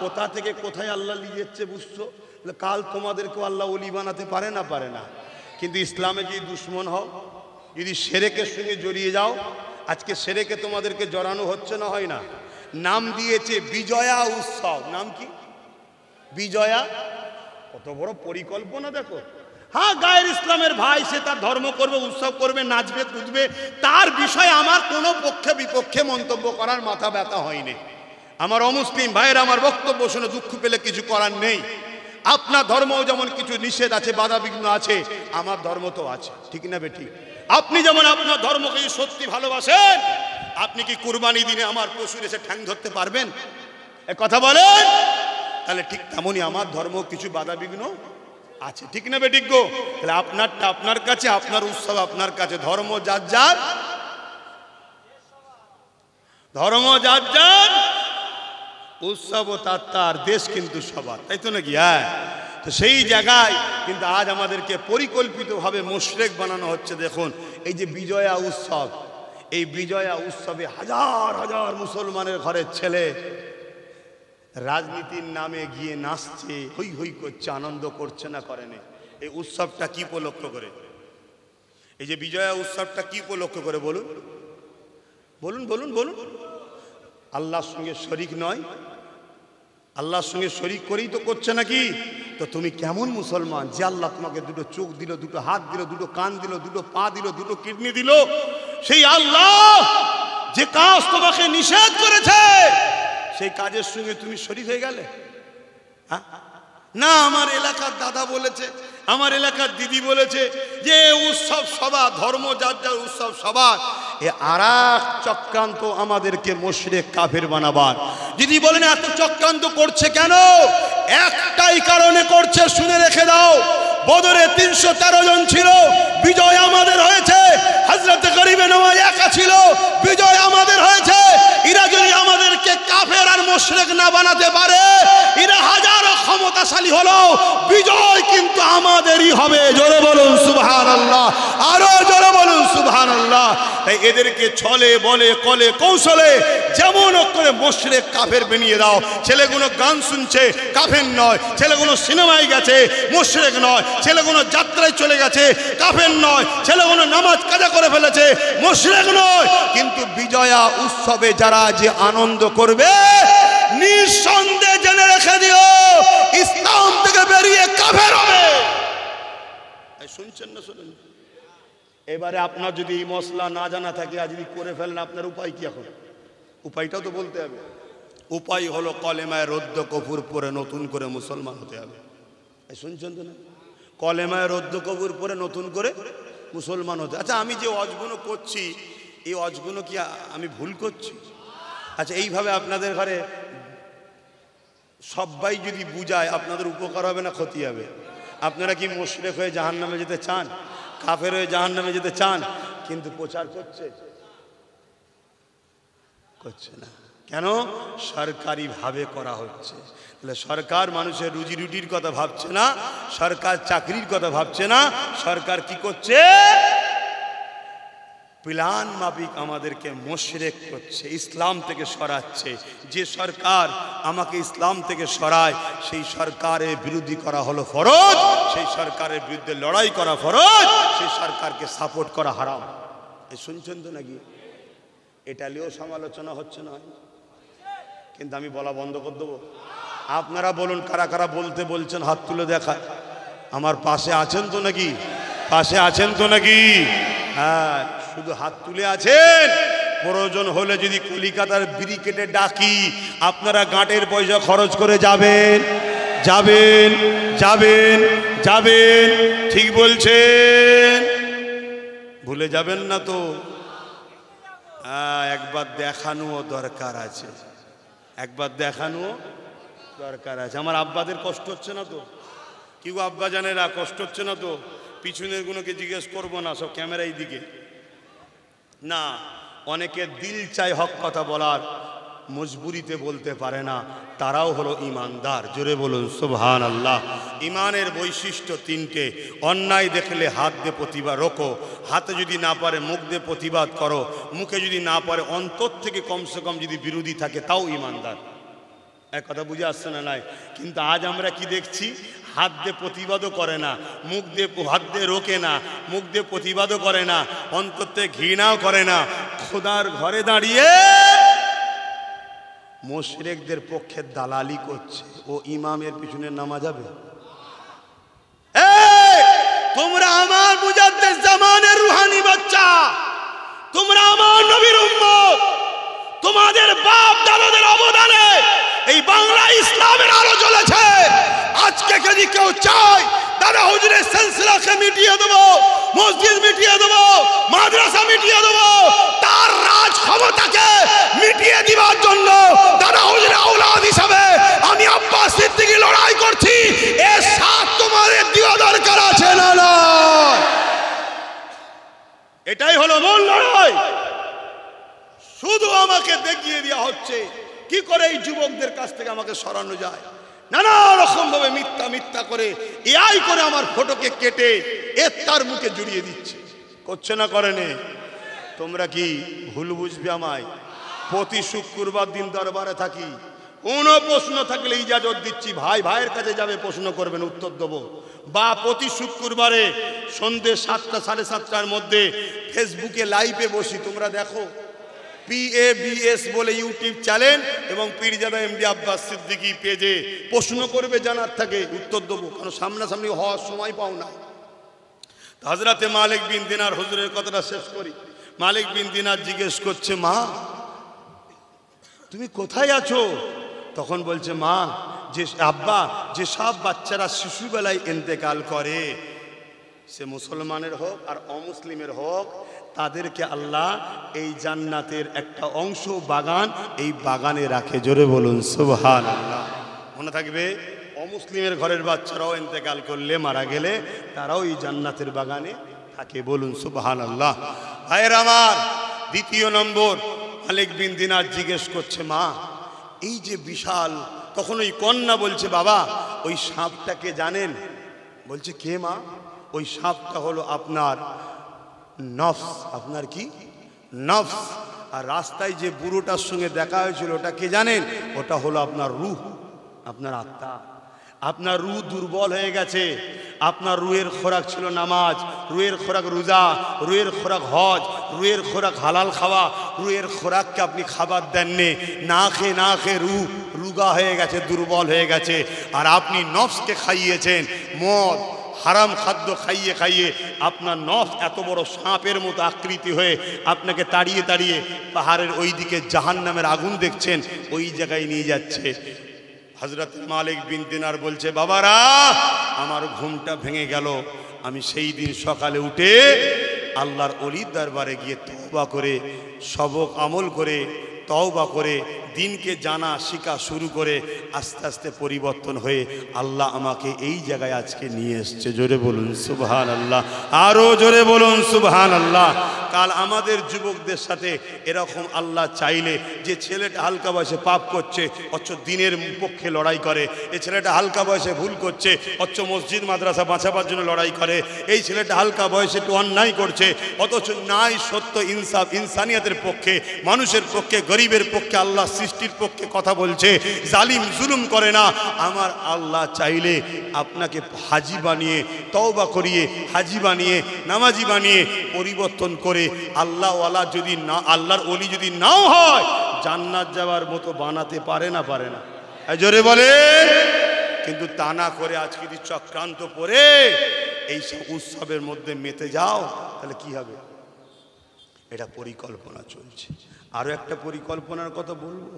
কোথা থেকে কোথায় আল্লাহ নিয়ে যাচ্ছে বুঝছো? কাল তোমাদেরকেও আল্লাহ ওলি বানাতে পারে না? কিন্তু ইসলামে যদি দুশ্মন হও, যদি শিরকের সঙ্গে জড়িয়ে যাও, আজকে শিরকে তোমাদেরকে জড়ানো হচ্ছে না, হয় না? নাম দিয়েছে বিজয়া উৎসব। নাম কি? বিজয়া। কত বড় পরিকল্পনা দেখো। হ্যাঁ, গায়ের ইসলামের ভাই, সে তার ধর্ম করবে, উৎসব করবে, নাচবে, কুদবে, তার বিষয়ে আমার কোনো পক্ষে বিপক্ষে মন্তব্য করার মাথা ব্যথা হয়নি। আমার অমুসলিম ভাইয়ের আমার বক্তব্য শুনে দুঃখ পেলে কিছু করার নেই। আপনার ধর্মও যেমন কিছু নিষেধ আছে, বাধা বিঘ্ন আছে, আমার ধর্ম তো আছে, ঠিক না বেটি? আপনি যেমন আপনার ধর্মকে সত্যি ভালোবাসেন, আপনি কি কুরবানি দিনে আমার পশুর এসে ঠ্যাং ধরতে পারবেন? এ কথা বলেন। তাহলে ঠিক তেমনই আমার ধর্ম কিছু বাধা বিঘ্ন আছে, ঠিক না বেটি গো? তাহলে আপনারটা আপনার কাছে, আপনার উৎসব আপনার কাছে, ধর্ম যার যার। ধর্ম যার যার, উৎসব ও তার, দেশ কিন্তু সবার, তাই তো নাকি? হ্যাঁ। তো সেই জায়গায় কিন্তু আজ আমাদেরকে পরিকল্পিতভাবে মুশরিক বানানো হচ্ছে। দেখুন এই যে বিজয়া উৎসব, এই বিজয়া উৎসবে হাজার হাজার মুসলমানের ঘরের ছেলে রাজনীতির নামে গিয়ে নাচছে, হই হই করছে, আনন্দ করছে না, করেনি? এই উৎসবটা কি উপলক্ষ করে? এই যে বিজয়া উৎসবটা কি উপলক্ষ করে বলুন বলুন বলুন বলুন। আল্লাহর সঙ্গে শরিক নয়? আল্লাহর সঙ্গে শরিক করেই তো করছে নাকি? তো তুমি কেমন মুসলমান যে আল্লাহ তোমাকে দুটো চোখ দিল, দুটো হাত দিল, দুটো কান দিল, দুটো পা দিল, দুটো কিডনি দিল? সেই আল্লাহ যে কাজ তোমাকে নিষেধ করেছে সেই কাজের সঙ্গে তুমি শরিক হয়ে গেলে? হ্যাঁ না, আমার এলাকার দাদা বলেছে, আমার এলাকার দিদি বলেছে যে উৎসব সভা, ধর্ম যার যার উৎসব সভা, এ আরেক চক্রান্ত আমাদেরকে মুশরিক কাফের বানাবার। দিদি বলেন এত চক্রান্ত করছে কেন? একটাই কারণে করছে, শুনে রেখে দাও। বদরে 313 জন ছিল, বিজয় আমাদের হয়েছে। হযরত গরিবে নওয়াজ একা ছিল, বিজয় আমাদের হয়েছে। এরা যদি আমাদেরকে কাফের আর মুশরিক না বানাতে পারে, এরা হাজারো ক্ষমতাশালী হলো, বিজয় কিন্তু আমাদেরই হবে। জোরে বলুন সুবহানাল্লাহ, আরো জোরে বলুন সুবহানাল্লাহ। তাই এদেরকে ছলে বলে কলে কৌশলে যেমন করে মুশরিক কাফের বানিয়ে দাও। ছেলেগুলো গান শুনছে, কাফের নয়। ছেলেগুলো সিনেমায় গেছে, মুশরিক নয়। ছেলেগুলো যাত্রায় চলে গেছে, কাফের নয়। ছেলেগুলো নামাজ কাজা করে ফেলেছে, মুশরিক নয়। কিন্তু বিজয়া উৎসবে যারা যে আনন্দ করবে, নিঃসন্দেহে জেনে রেখে দিও ইসলাম থেকে বেরিয়ে কাফের হবে। শুনছেন না? শুনুন। এবারে আপনার যদি এই মশলা না জানা থাকে, আজ যদি করে ফেলেন, আপনার উপায় কি? এখন উপায়টাও তো বলতে হবে। উপায় হলো কলেমায় রদ্দ কফুর পরে নতুন করে মুসলমান হতে হবে। শুনছেন তো না? কলেমায় রদ্দ কফুর পরে নতুন করে মুসলমান হতে। আচ্ছা, আমি যে অজগুলো করছি, এই অজগুলো কি আমি ভুল করছি? আচ্ছা, এইভাবে আপনাদের ঘরে সবাই যদি বুঝায়, আপনাদের উপকার হবে না ক্ষতি হবে? আপনারা কি মুশরিক হয়ে জাহান্নামে যেতে চান? কাফের হয়ে জাহান্নামে যেতে চান? কিন্তু প্রচার করছে না। কেন? সরকারি ভাবে করা হচ্ছে। তাহলে সরকার মানুষের রুজি রুটির কথা ভাবছে না, সরকার চাকরির কথা ভাবছে না। সরকার কি করছে? প্ল্যান মাফিক আমাদেরকে মুশরিক করছে, ইসলাম থেকে সরাচ্ছে। যে সরকার আমাকে ইসলাম থেকে সরায়, সেই সরকারের বিরোধী করা হলো ফরজ, সেই সরকারের বিরুদ্ধে লড়াই করা ফরজ, সেই সরকারকে সাপোর্ট করা হারাম। এই শুনছেন তো নাকি? এটা নিয়েও সমালোচনা হচ্ছে না? কিন্তু আমি বলা বন্ধ করে দেবো। আপনারা বলুন, কারা কারা বলতে বলছেন? হাত তুলে দেখায়। আমার পাশে আছেন তো নাকি? পাশে আছেন তো নাকি? হ্যাঁ, শুধু হাত তুলে আছেন। প্রয়োজন হলে যদি কলিকাতার ব্রিকেটে ডাকি, আপনারা গাঁটের পয়সা খরচ করে যাবেন যাবেন যাবেন যাবেন। ঠিক বলছেন? ভুলে যাবেন না তো? একবার দেখানো দরকার আছে, একবার দেখানো দরকার আছে। আমার আব্বাদের কষ্ট হচ্ছে না তো? কি গো আব্বা জানেরা, কষ্ট হচ্ছে না তো? পিছনের গুলোকে জিজ্ঞেস করবো না, সব ক্যামেরার দিকে না। অনেকে দিল চায় হক কথা বলার, মজবুরিতে বলতে পারে না, তারাও হলো ইমানদার। জোরে বলুন সুবহানাল্লাহ। ইমানের বৈশিষ্ট্য 3টে। অন্যায় দেখলে হাত দিয়ে প্রতিবাদ রোকো, হাতে যদি না পারে মুখ দিয়ে প্রতিবাদ করো, মুখে যদি না পারে অন্তর থেকে কমসে কম যদি বিরোধী থাকে, তাও ইমানদার। এক কথা বুঝে আসছে না? নাই। কিন্তু আজ আমরা কি দেখছি? হাত দিয়ে প্রতিবাদও করে না, মুখ দিয়ে হাত দিয়ে রোকে না, মুখ দিয়ে প্রতিবাদও করে না, অন্তর থেকে ঘৃণাও করে না। খোদার ঘরে দাঁড়িয়ে মুশরিকদের পক্ষে দালালি করছে। ও ইমামের পিছনে নামা যাবে? তোমরা আমার মুজাদ্দিদ জামানের রুহানি বাচ্চা, তোমরা আমার নবীর উম্মত। তোমাদের বাপ দাদাদের অবদানে এই বাংলা ইসলামের আলো জ্বলেছে। আজকে যদি কেউ চায় দাদা হুজুরের সিলসিলাকে মিটিয়ে দেবো, মসজিদ মিটিয়ে দেবো, মাদ্রাসা মিটিয়ে দেবো, তার রাজ ক্ষমতাকে মিটিয়ে দিবার জন্য দাদা হুজুরের আওলাদ হিসাবে আমি আব্বাস সিদ্দিকী লড়াই করছি। এর সাথ তোমাদের দেওয়া দরকার আছে না? না, এটাই হলো মূল লড়াই। শুধু আমাকে দেখিয়ে দেওয়া হচ্ছে কি করে এই যুবকদের কাছ থেকে আমাকে সরানো যায়। নানা রকম ভাবে মিথ্যা মিথ্যা করে এআই করে আমার ফটোকে কেটে তার মুখে জড়িয়ে দিচ্ছে। করছে না করেনে? তোমরা কি ভুল বুঝবে আমায়? প্রতি শুক্রবার দিন দরবারে থাকি, কোনো প্রশ্ন থাকলে ইজাজত দিচ্ছি, ভাই ভাইয়ের কাছে যাবে প্রশ্ন করবেন, উত্তর দেবো। বা প্রতি শুক্রবারে সন্ধ্যে 7টা 7:30টার মধ্যে ফেসবুকে লাইভে বসি, তোমরা দেখো। PABS বলে ইউটিউব চ্যানেল এবং পীরজাদা MD আব্বাস সিদ্দিকী পেজে প্রশ্ন করবে, জানার থাকে, উত্তর দেবো, কারণ সামনাসামনি হওয়ার সময় পাও না। হযরতে মালিক বিন দিনার হুজুরের কথাটা শেষ করি। মালিক বিন দিনার জিজ্ঞেস করছে, মা তুমি কোথায় আছো? তখন বলছে, মা যে আব্বা যে সব বাচ্চারা শিশুবেলায় ইন্তেকাল করে, সে মুসলমানের হোক আর অমুসলিমের হোক, তাদেরকে আল্লাহ এই জান্নাতের একটা অংশ বাগান, এই বাগানে রাখে। জোরে বলুন সুবহানাল্লাহ। মনে থাকবে, অমুসলিমের ঘরের বাচ্চারাও ইন্তেকাল করলে, মারা গেলে, তারাও এই জান্নাতের বাগানে থাকে। বলুন সুবহানাল্লাহ। ভাইয়ের আমার, দ্বিতীয় নম্বর, মালিক বিন দিনার জিজ্ঞেস করছে, মা এই যে বিশাল, তখন ওই কন্যা বলছে, বাবা ওই সাপটাকে জানেন? বলছে, কে মা? ওই সাপটা হলো আপনার নফস। আপনার কি? নফস। আর রাস্তায় যে বুড়োটার সঙ্গে দেখা হয়েছিল, ওটা কে জানেন? ওটা হলো আপনার রূহ, আপনার আত্মা। আপনার রূহ দুর্বল হয়ে গেছে। আপনার রুহের খোরাক ছিল নামাজ, রুহের খোরাক রোজা, রুহের খোরাক হজ, রুহের খোরাক হালাল খাওয়া। রুহের খোরাককে আপনি খাবার দেননি, না খেয়ে রুহ রুগা হয়ে গেছে, দুর্বল হয়ে গেছে। আর আপনি নফসকে খাইয়েছেন মদ, হারাম খাদ্য খাইয়ে খাইয়ে আপনার নফস এত বড় সাপের মতো আকৃতি হয়ে আপনাকে তাড়িয়ে তাড়িয়ে পাহাড়ের ওই দিকে জাহান্নামের আগুন দেখছেন, ওই জায়গায় নিয়ে যাচ্ছে। হযরত মালিক বিন দিনার বলছে, বাবারা আমার ঘুমটা ভেঙে গেল। আমি সেই দিন সকালে উঠে আল্লাহর ওলির দরবারে গিয়ে তওবা করে, সবক আমল করে, তওবা করে, দিনকে জানা শিখা শুরু করে আস্তে আস্তে পরিবর্তন হয়ে আল্লাহ আমাকে এই জায়গায় আজকে নিয়ে এসছে। জোরে বলুন সুবহানাল্লাহ, আরো জোরে বলুন সুবহানাল্লাহ। কাল আমাদের যুবকদের সাথে এরকম আল্লাহ চাইলে, যে ছেলেটা হালকা বয়সে পাপ করছে অথচ দিনের পক্ষে লড়াই করে, এই ছেলেটা হালকা বয়সে ভুল করছে অথচ মসজিদ মাদ্রাসা বাঁচাবার জন্য লড়াই করে, এই ছেলেটা হালকা বয়সে একটু অন্যায় করছে অথচ নাই সত্য ইনসাফ ইনসানিয়াতের পক্ষে, মানুষের পক্ষে, গরিবের পক্ষে, আল্লাহ সৃষ্টির পক্ষে কথা বলছে, জালিম জুলুম করে না। আমার আল্লাহ চাইলে আপনাকে হাজি বানিয়ে, তওবা করিয়ে, হাজি বানিয়ে, নামাজি বানিয়ে, পরিবর্তন করে আল্লাহওয়ালা যদি না, আল্লাহর ওলি যদি নাও হয়, জান্নাত যাওয়ার মতো বানাতে পারে না? পারে না? জোরে বলে। কিন্তু তা না করে আজকে যদি চক্রান্ত পরে এই সব উৎসবের মধ্যে মেতে যাও, তাহলে কি হবে? এটা পরিকল্পনা চলছে। আরো একটা পরিকল্পনার কথা বলবো,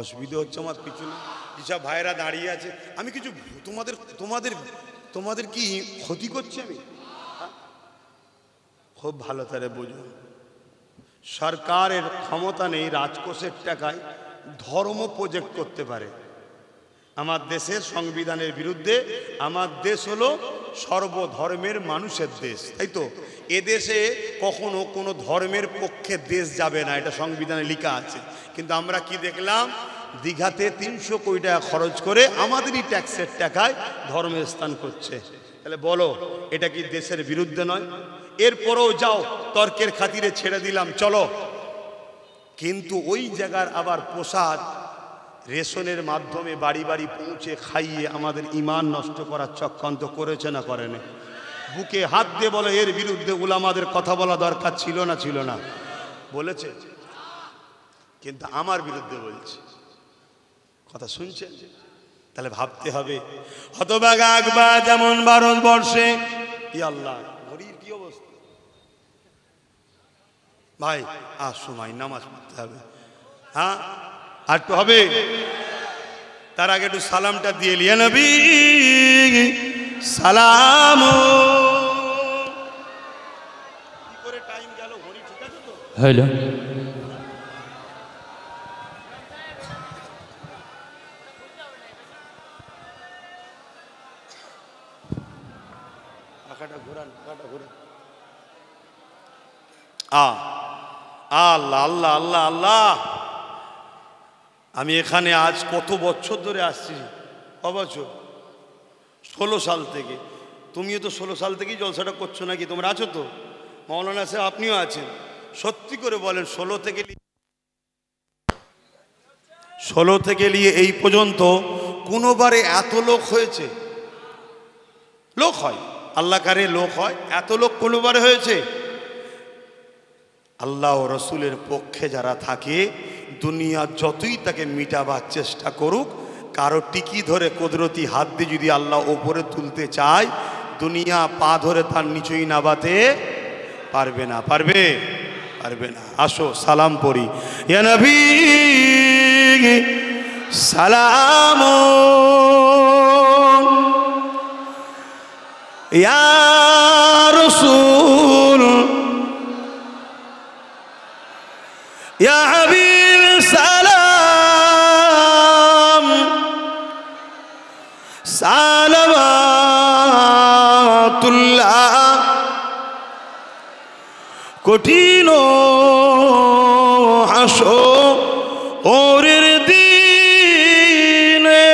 অসুবিধা হচ্ছে আমার পিছনে যেসব ভাইরা দাঁড়িয়ে আছে। আমি কিছু তোমাদের তোমাদের তোমাদের কি ক্ষতি করছে? আমি খুব ভালো করে বুঝুন, সরকারের ক্ষমতা নেই রাজকোষের টাকায় ধর্ম প্রজেক্ট করতে পারে। আমার দেশের সংবিধানের বিরুদ্ধে। আমার দেশ হলো সর্বধর্মের মানুষের দেশ, তাই তো? এদেশে কখনো কোনো ধর্মের পক্ষে দেশ যাবে না, এটা সংবিধানে লেখা আছে। কিন্তু আমরা কি দেখলাম, দীঘাতে 300 কোটি টাকা খরচ করে আমাদেরই ট্যাক্সের টাকায় ধর্মের স্থান করছে। তাহলে বলো, এটা কি দেশের বিরুদ্ধে নয়? এরপরেও যাও, তর্কের খাতিরে ছেড়ে দিলাম, চলো। কিন্তু ওই জায়গার আবার প্রসাদ রেশনের মাধ্যমে বাড়ি বাড়ি পৌঁছে খাইয়ে আমাদের ঈমান নষ্ট করার চক্রান্ত করেছে না করেনি? বুকে হাত দিয়ে বলে, এর বিরুদ্ধে উলামাদের কথা বলা দরকার ছিল না? ছিল না? বলেছে। কিন্তু আমার বিরুদ্ধে বলছে। কথা শুনছেন? তাহলে ভাবতে হবে, হতভাগা আকবা যেমন ভারতবর্ষে, আল্লাহ ঘড়ির কি অবস্থা ভাই? আর সময় নামাজ পড়তে হবে। হ্যাঁ, আর একটু হবে। তার আগে একটু সালামটা দিয়ে লিয়া নবী সালাম। কি করে টাইম গেল, ঘড়ি ঠিক আছে তো? হ্যালো, আল্লাহ আল্লাহ আল্লাহ আল্লাহ। আমি এখানে আজ কত বছর ধরে আসছি, অবছর 16 সাল থেকে। তুমিও তো 16 সাল থেকেই জলসাটা করছো নাকি? তোমরা আছো তো? মৌলানা সাহেব আপনিও আছেন। সত্যি করে বলেন, 16 থেকে নিয়ে এই পর্যন্ত কোনোবারে এত লোক হয়েছে? লোক হয়, আল্লাহ কারে লোক হয়, এত লোক কোনোবারে হয়েছে? আল্লাহ ও রসুলের পক্ষে যারা থাকে, দুনিয়া যতই তাকে মিটাবার চেষ্টা করুক, কারো টিকি ধরে কুদরতি হাত দিয়ে যদি আল্লাহ ওপরে তুলতে চায়, দুনিয়া পা ধরে তার নিচেই নাবাতে পারবে না। পারবে? পারবে না। আসো সালাম পড়ি। ইয়া নবী সালাম, ইয়া রাসূল, ইয়া হাবিব সালাম, সালাওয়াতুল্লাহ। কঠিন হাসরের দিনে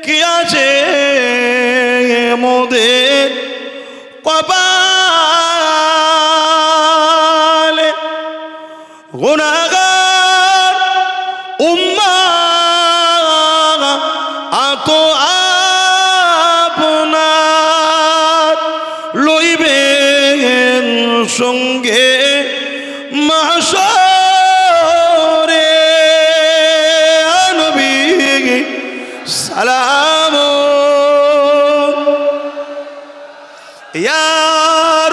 কি আছে মোদের কপালে, গুনাহগার উম্মাহ আত আপনার লইবেন সঙ্গে মাহশরে। নবী সালাম, ইয়া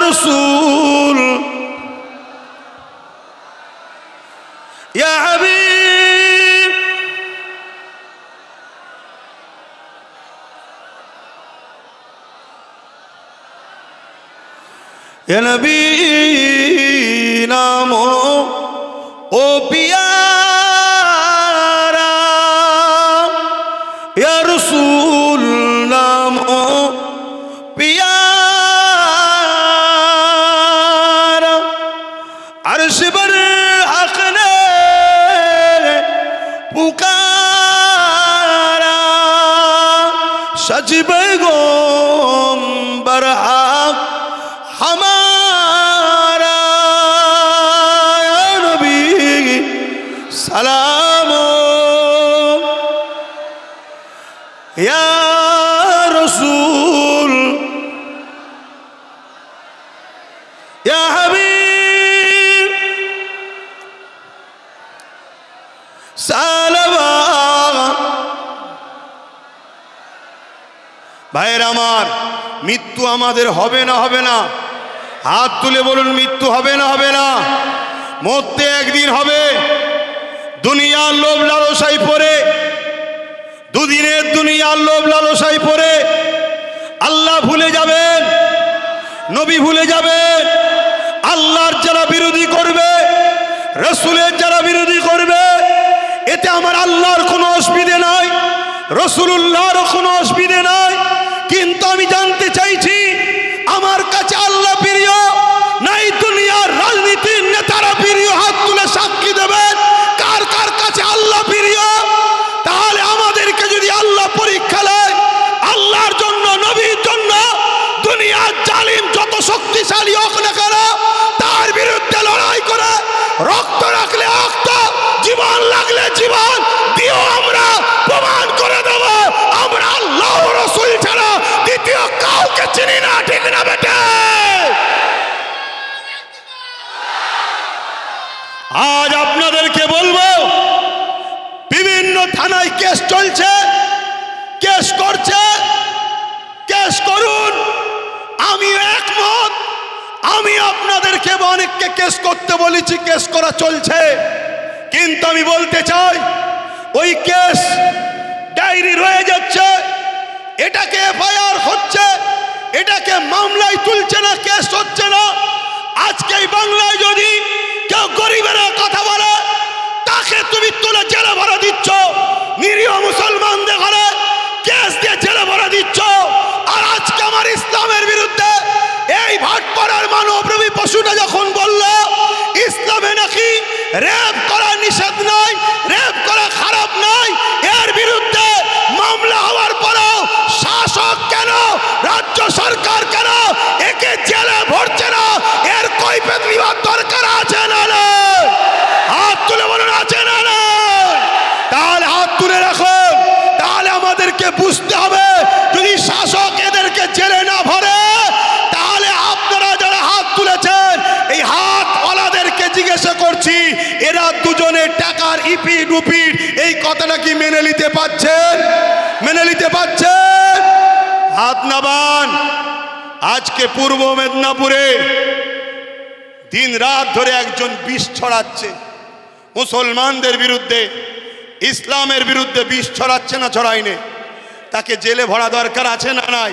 রাসূল, ইয়া হাবিব, ইয়া নবী নাম ও পিয়ারা, ইয়া রাসূল নাম পিয়ারা। আরশ पर हक ने पुकारा, सजबे गोंबर हक हमारा। नबी सलाम, या रसूल, या हबीब सालवात। ভাইয়ের আমার, মৃত্যু আমাদের হবে না? হবে না? হাত তুলে বলুন, মৃত্যু হবে না? হবে না? মরতে একদিন হবে। দুনিয়ার লোভ লালসায় পড়ে, দুদিনের দুনিয়ার লোভ লালসায় পড়ে আল্লাহ ভুলে যাবেন, নবী ভুলে যাবেন। আল্লাহর যারা বিরোধী করবে, রসুলের যারা বিরোধী করবে, এতে আমার আল্লাহর কোনো অসুবিধে নাই, রসুলুল্লাহরও কোনো অসুবিধে নাই। কিন্তু আমি জানতে চাইছি, আমার কাছে আল্লাহ প্রিয় নাই দুনিয়ার রাজনীতির নেতারা প্রিয়? হাত তুলে সাক্ষী দেবেন কার কার কাছে আল্লাহ প্রিয়। তাহলে আমাদেরকে যদি আল্লাহ পরীক্ষা নেয়, আল্লাহর জন্য, নবীর জন্য দুনিয়ার জালিম যত শক্তিশালী হোক না কেন, তার বিরুদ্ধে লড়াই করে রক্ত রাখলে রক্ত, জীবন লাগলে জীবন দিও, আমরা প্রমাণ করে দেব আমরা আল্লাহ ও রাসূল ছাড়া দ্বিতীয় কাউকে চিনি না। ঠিক না বেটা? আজ আপনাদেরকে বলবো, বিভিন্ন থানায় কেস চলছে, কেস করছে, কেস করুন, আমি একমত। আমি আপনাদেরকে অনেককে কেস করতে বলেছি, কেস করা চলছে। কিন্তু আমি বলতে চাই, ওই কেস ডায়েরি রয়ে যাচ্ছে, এটাকে এফআইআর হচ্ছে, এটাকে মামলায় তুলছে না, কেস হচ্ছে না। আজকে এই বাংলায় যদি কেউ গরিবের কথা বলে, তাকে তুমি তুলে জেলে ভরা দিচ্ছ, নিরীহ মুসলমানদের ঘরে কেস দিয়ে জেলে ভরা দিচ্ছ। আর আজকে আমার ইসলামের বিরুদ্ধে এই ভাটপাড়ার মানবরূপী পশুটা যখন বলল ইসলামে নাকি রেপ করা নিষেধ নয়, রেপ করা খারাপ নয়। এর বিরুদ্ধে মামলা হওয়ার পরেও শাসক কেন, রাজ্য সরকার কেন একে জেলে ভরছে না? এর কৈফিয়ত নেওয়ার দরকার আছে না? হাত তুলে বলুন আছে না? তাহলে হাত তুলে রাখুন। তাহলে আমাদেরকে বুঝতে হবে, যদি শাসক এদেরকে জেলে না ভরে, তাহলে আপনারা যারা হাত তুলেছেন এই হাতওয়ালাদেরকে জিজ্ঞাসা করছি, এরা দুজনে টাকার ইপিট উপিট এই কথাটা কি মেনে নিতে পারছেন? মেনে নিতে পারছেন? হাত নামান। আজকে পূর্ব মেদিনীপুরে দিন রাত ধরে একজন বিষ ছড়াচ্ছে মুসলমানদের বিরুদ্ধে, ইসলামের বিরুদ্ধে বিষ ছড়াচ্ছে না ছড়াইনে? তাকে জেলে ভরা দরকার আছে না নাই?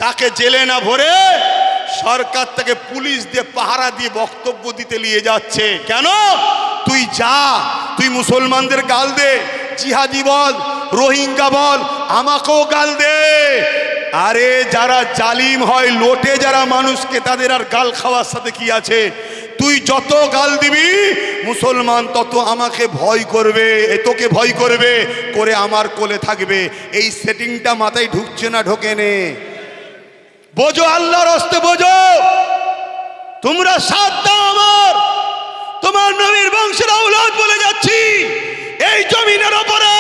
তাকে জেলে না ভরে সরকার তাকে পুলিশ দিয়ে পাহারা দিয়ে বক্তব্য দিতে নিয়ে যাচ্ছে। কেন? তুই যা, তুই মুসলমানদের গাল দে, জিহাদি বল, রোহিঙ্গা বল, আমাকেও গাল দে। আরে যারা জালিম হয়, লোটে যারা মানুষকে, তাদের আর গাল খাওয়ার সাথে কি আছে? তুই যত গাল দিবি মুসলমান তত আমাকে ভয় করবে, তোকে ভয় করবে, করে আমার কোলে থাকবে। এই সেটিংটা মাথায় ঢুকছে না? ঢোকে নে? বোঝো, আল্লাহর হস্তে বোঝো। তোমরা সাথ দাও আমার, তোমার নবীর বংশের আওলাদ বলে যাচ্ছি। এই জমিনের ওপরে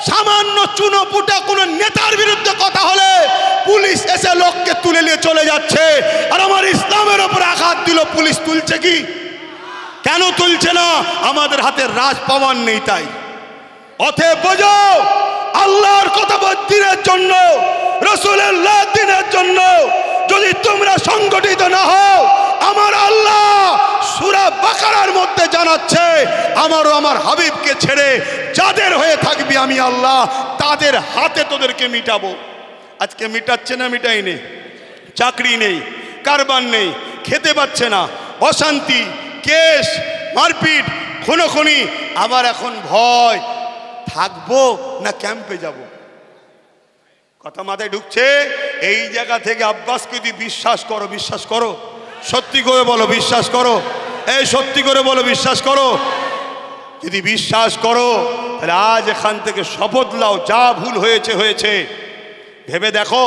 সামান্য চুনোপুটা কোন নেতার বিরুদ্ধে কথা হলে পুলিশ এসে লোককে তুলে নিয়ে চলে যাচ্ছে। আর আমার ইসলামের ওপরে আঘাত দিল, পুলিশ তুলছে কি? কেন তুলছে না? আমাদের হাতে রাজ পাওয়ার নেই তাই। অতএব বোঝো, আল্লাহর কথা দিনের জন্য, রাসূলুল্লাহ দিনের জন্য যদি তোমরা সংগঠিত না হও, আমার আল্লাহ সূরা বাকারার মধ্যে জানাচ্ছে, আমারও আমার হাবিবকে ছেড়ে যাদের হয়ে থাকবি আমি আল্লাহ তাদের হাতে তোদেরকে মিটাবো। আজকে মিটাচ্ছে না? মিটাইনি। চাকরি নেই, কারবার নেই, খেতে পাচ্ছে না, অশান্তি, কেস, মারপিট, খুনোখুনি। আবার এখন ভয়, থাকবো না ক্যাম্পে যাব? কথা মাথায় ঢুকছে? এই জায়গা থেকে আব্বাসকে যদি বিশ্বাস করো, বিশ্বাস করো, সত্যি করে বলো বিশ্বাস করো, এই সত্যি করে বলো বিশ্বাস করো। যদি বিশ্বাস করো তাহলে আজ এখান থেকে শপথ নাও, যা ভুল হয়েছে হয়েছে। ভেবে দেখো,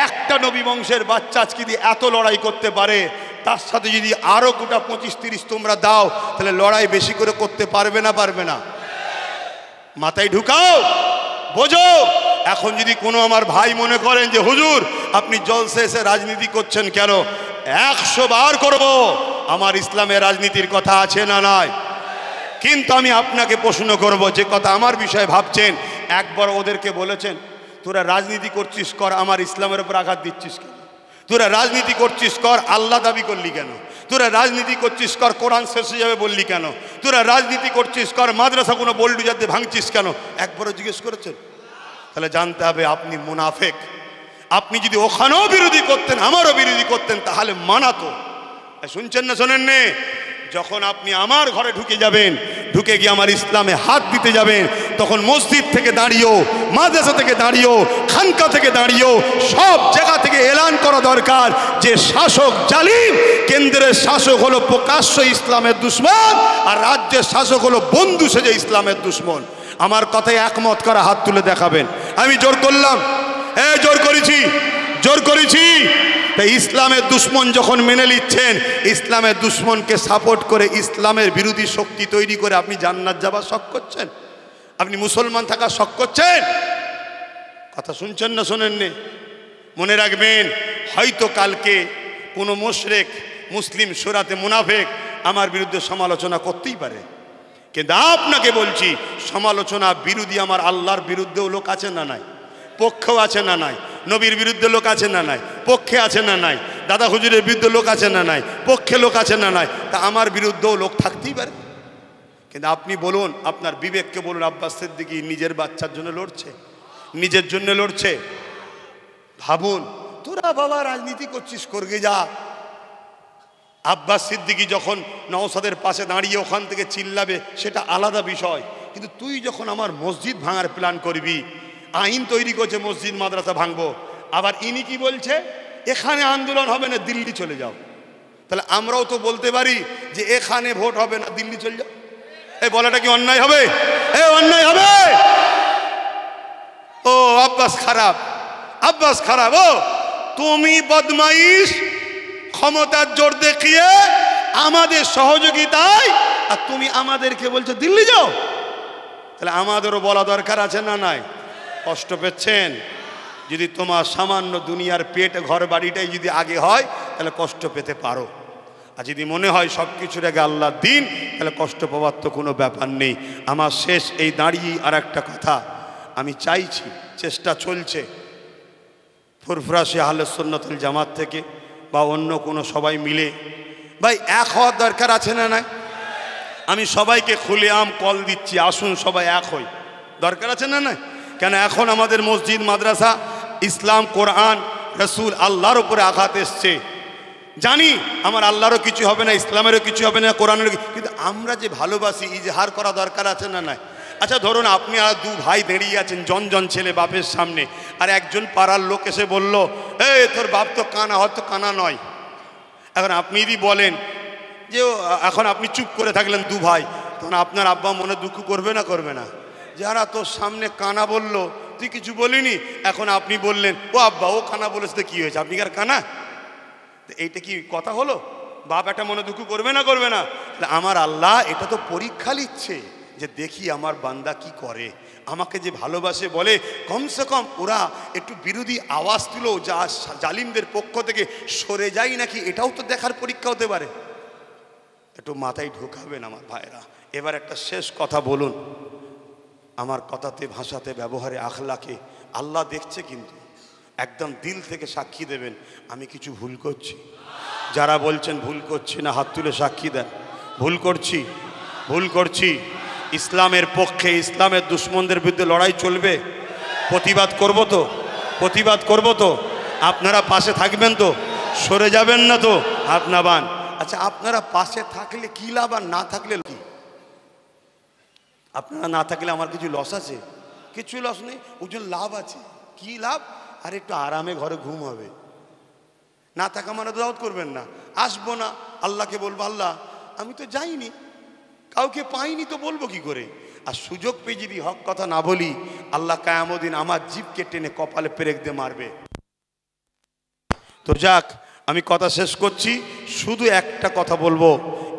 একটা নবী বংশের বাচ্চা আজকে যদি এত লড়াই করতে পারে, তার সাথে যদি আরো গোটা 25-30 তোমরা দাও, তাহলে লড়াই বেশি করে করতে পারবে না? পারবে না? মাথায় ঢুকাও, বোঝো। এখন যদি কোনো আমার ভাই মনে করেন যে হুজুর আপনি জলসে এসে রাজনীতি করছেন কেন, 100 বার করব, আমার ইসলামের রাজনীতির কথা আছে না নাই? কিন্তু আমি আপনাকে প্রশ্ন করব, যে কথা আমার বিষয়ে ভাবছেন, একবার ওদেরকে বলেছেন তোরা রাজনীতি করছিস কর, আমার ইসলামের উপর আঘাত দিচ্ছিস কেন? তোরা রাজনীতি করছিস কর, আল্লাহ দাবি করলি কেন? তোরা রাজনীতি করছিস কর, কোরআন শেষ হয়ে যাবে বললি কেন? তোরা রাজনীতি করছিস কর, মাদ্রাসা কোনো বল্ডু যাতে ভাঙছিস কেন? একবারও জিজ্ঞেস করেছেন? তাহলে জানতে হবে আপনি মুনাফেক। আপনি যদি ওখানেও বিরোধী করতেন, আমারও বিরোধী করতেন, তাহলে মানাতো। শুনছেন না শোনেন নে? যখন আপনি আমার ঘরে ঢুকে যাবেন, ঢুকে গিয়ে আমার ইসলামে হাত দিতে যাবেন, তখন মসজিদ থেকে দাঁড়িয়েও, মাদ্রাসা থেকে দাঁড়িয়েও, খানকা থেকে দাঁড়িয়েও, সব জায়গা থেকে এলান করা দরকার যে শাসক জালিম, কেন্দ্রের শাসক হলো প্রকাশ্য ইসলামের দুশ্মন, আর রাজ্যের শাসক হলো বন্ধু সেজে ইসলামের দুশ্মন। আমার কথায় একমত করা হাত তুলে দেখাবেন। আমি জোর করলাম? জোর করেছি, জোর করেছি। তাই ইসলামের দুশ্মন যখন মেনে নিচ্ছেন, ইসলামের দুশ্মনকে সাপোর্ট করে ইসলামের বিরোধী শক্তি তৈরি করে আপনি জান্নাত যাবার শখ করছেন? আপনি মুসলমান থাকার শখ করছেন? কথা শুনছেন না শোনেননি? মনে রাখবেন, হয়তো কালকে কোনো মুশরিক মুসলিম সুরাতে মুনাফিক আমার বিরুদ্ধে সমালোচনা করতেই পারে, কিন্তু আপনাকে বলছি সমালোচনা বিরোধী আমার আল্লাহর বিরুদ্ধেও লোক আছে না নাই? পক্ষেও আছে না নাই? নবীর বিরুদ্ধে লোক আছে না নাই? পক্ষে আছে না নাই? দাদা হুজুরের বিরুদ্ধে লোক আছে না নাই? পক্ষে লোক আছে না নাই? তা আমার বিরুদ্ধেও লোক থাকতেই পারে। কিন্তু আপনি বলুন, আপনার বিবেককে বলুন, আব্বাস সিদ্দিকী নিজের বাচ্চার জন্য লড়ছে, নিজের জন্য লড়ছে। ভাবুন, তোরা বাবা রাজনীতি করছিস, করগে যা। আব্বাস সিদ্দিকী যখন নওশাদের পাশে দাঁড়িয়ে ওখান থেকে চিল্লাবে সেটা আলাদা বিষয়, কিন্তু তুই যখন আমার মসজিদ ভাঙার প্ল্যান করবি, আইন তৈরি করছে মসজিদ মাদ্রাসা ভাঙবো, আবার ইনি কি বলছে, এখানে আন্দোলন হবে না, দিল্লি চলে যাও। তাহলে আমরাও তো বলতে পারি যে এখানে ভোট হবে না, দিল্লি চলে যাও। এই বলাটা কি অন্যায় হবে? অন্যায় হবে? ও আব্বাস খারাপ, আব্বাস খারাপ। ও তুমি বদমাইশ, ক্ষমতার জোর দেখিয়ে আমাদের সহযোগিতায়, আর তুমি আমাদেরকে বলছো দিল্লি যাও। তাহলে আমাদেরও বলা দরকার আছে না নাই? কষ্ট পেচ্ছেন? যদি তোমার সামান্য দুনিয়ার পেট ঘর বাড়িটাই যদি আগে হয় তাহলে কষ্ট পেতে পারো, আর যদি মনে হয় সব কিছুর আগে আল্লাহর দিন, তাহলে কষ্ট পাওয়ার তো কোনো ব্যাপার নেই। আমার শেষ এই দাঁড়িয়ে আর একটা কথা আমি চাইছি, চেষ্টা চলছে ফুরফুরাশি আহলে সুন্নাতুল জামাত থেকে বা অন্য কোনো সবাই মিলে, ভাই এক হওয়ার দরকার আছে না নাই? আমি সবাইকে খুলেআম কল দিচ্ছি, আসুন সবাই এক হই, দরকার আছে না নাই? কেন এখন আমাদের মসজিদ, মাদ্রাসা, ইসলাম, কোরআন, রসুল, আল্লাহর উপরে আঘাত এসছে। জানি আমার আল্লাহরও কিছু হবে না, ইসলামেরও কিছু হবে না, কোরআনেরও, কিন্তু আমরা যে ভালোবাসি ইজহার করা দরকার আছে না নাই? আচ্ছা ধরুন আপনি আর দু ভাই দাঁড়িয়ে আছেন, জন ছেলে বাপের সামনে, আর একজন পাড়ার লোক এসে বলল, তোর বাপ তো কানা, হয়তো কানা নয়। এখন আপনি যদি বলেন যে, এখন আপনি চুপ করে থাকলেন দু ভাই, তখন আপনার আব্বা মনে দুঃখ করবে না করবে না? যারা তোর সামনে কানা বললো, তুই কিছু বলিনি, এখন আপনি বললেন ও আব্বা ও কানা বলেছে, তো কী হয়েছে, আপনি কি আর কানা? এইটা কি কথা হলো? বাপ একটা মনে দুঃখ করবে না করবে না? আমার আল্লাহ এটা তো পরীক্ষা নিচ্ছে যে দেখি আমার বান্দা কি করে, আমাকে যে ভালোবাসে বলে, কমসে কম ওরা একটু বিরোধী আওয়াজ তুলো, যা জালিমদের পক্ষ থেকে সরে যাই নাকি, এটাও তো দেখার পরীক্ষা হতে পারে। একটু মাথায় ঢোকাবেন আমার ভাইরা। এবার একটা শেষ কথা বলুন, আমার কথাতে, ভাষাতে, ব্যবহারে, আখলাকে আল্লাহ দেখছে, কিন্তু একদম দিল থেকে সাক্ষী দেবেন আমি কিছু ভুল করছি। যারা বলছেন ভুল করছি না, হাত তুলে সাক্ষী দেন। ভুল করছি, ভুল করছি। ইসলামের পক্ষে, ইসলামের দুশ্মনদের বিরুদ্ধে লড়াই চলবে, প্রতিবাদ করব তো, প্রতিবাদ করব তো। আপনারা পাশে থাকবেন তো, সরে যাবেন না তো? আপনাবান। আচ্ছা আপনারা পাশে থাকলে কি লাভ, আর না থাকলে কি? আপনারা না থাকলে আমার কিছু লস আছে? কিছু লস নেই, ওজন লাভ আছে। কি লাভ? আর একটু আরামে ঘরে ঘুম হবে। না থাকা মানে দাওয়াত করবেন না, আসবো না, আল্লাহকে বলবো আল্লাহ আমি তো যাইনি, কাউকে পাইনি, তো বলবো কি করে? আর সুযোগ পেয়ে যদি হক কথা না বলি, আল্লাহ কিয়ামত দিন আমার জিভকে টেনে কপালে পেরেক দিয়ে মারবে। তো যাক, আমি কথা শেষ করছি, শুধু একটা কথা বলবো,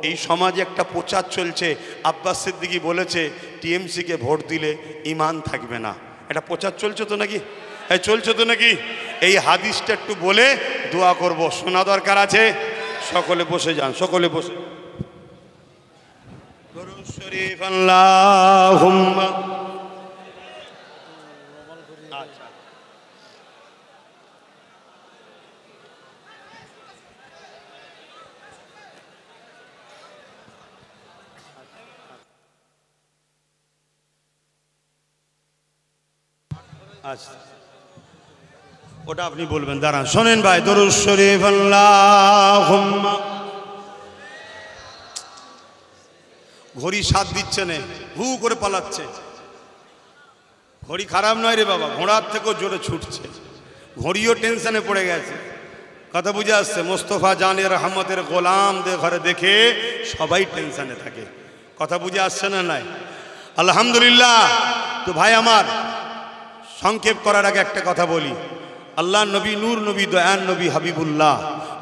এই সমাজে একটা প্রচার চলছে, আব্বাস সিদ্দিকী বলেছে টিএমসিকে ভোট দিলে ঈমান থাকবে না। এটা প্রচার চলছে তো নাকি? চলছে তো নাকি? এই হাদিসটা একটু বলে দোয়া করব, শোনা দরকার আছে। সকলে বসে যান, সকলে বসে। দরুদ শরীফ আল্লাহুম্মা। আচ্ছা ওটা আপনি বলবেন, দাঁড়ান শোনেন ভাই। দরুদ শরীফ আল্লাহুম্মা। ঘড়ি সাথ দিচ্ছে না, হু করে পালাচ্ছে। ঘড়ি খারাপ নয় রে বাবা, ঘোড়ার থেকেও জোরে ছুটছে। ঘড়িও টেনশনে পড়ে গেছে। কথা বুঝে আসছে? মোস্তফা জানের রহমতের গোলামদের ঘরে দেখে সবাই টেনশনে থাকে। কথা বুঝে আসছে না নাই? আলহামদুলিল্লাহ। তো ভাই আমার, সংক্ষেপ করার আগে একটা কথা বলি। আল্লাহ নবী, নূর নবী, দয়ান নবী, হাবিবুল্লাহ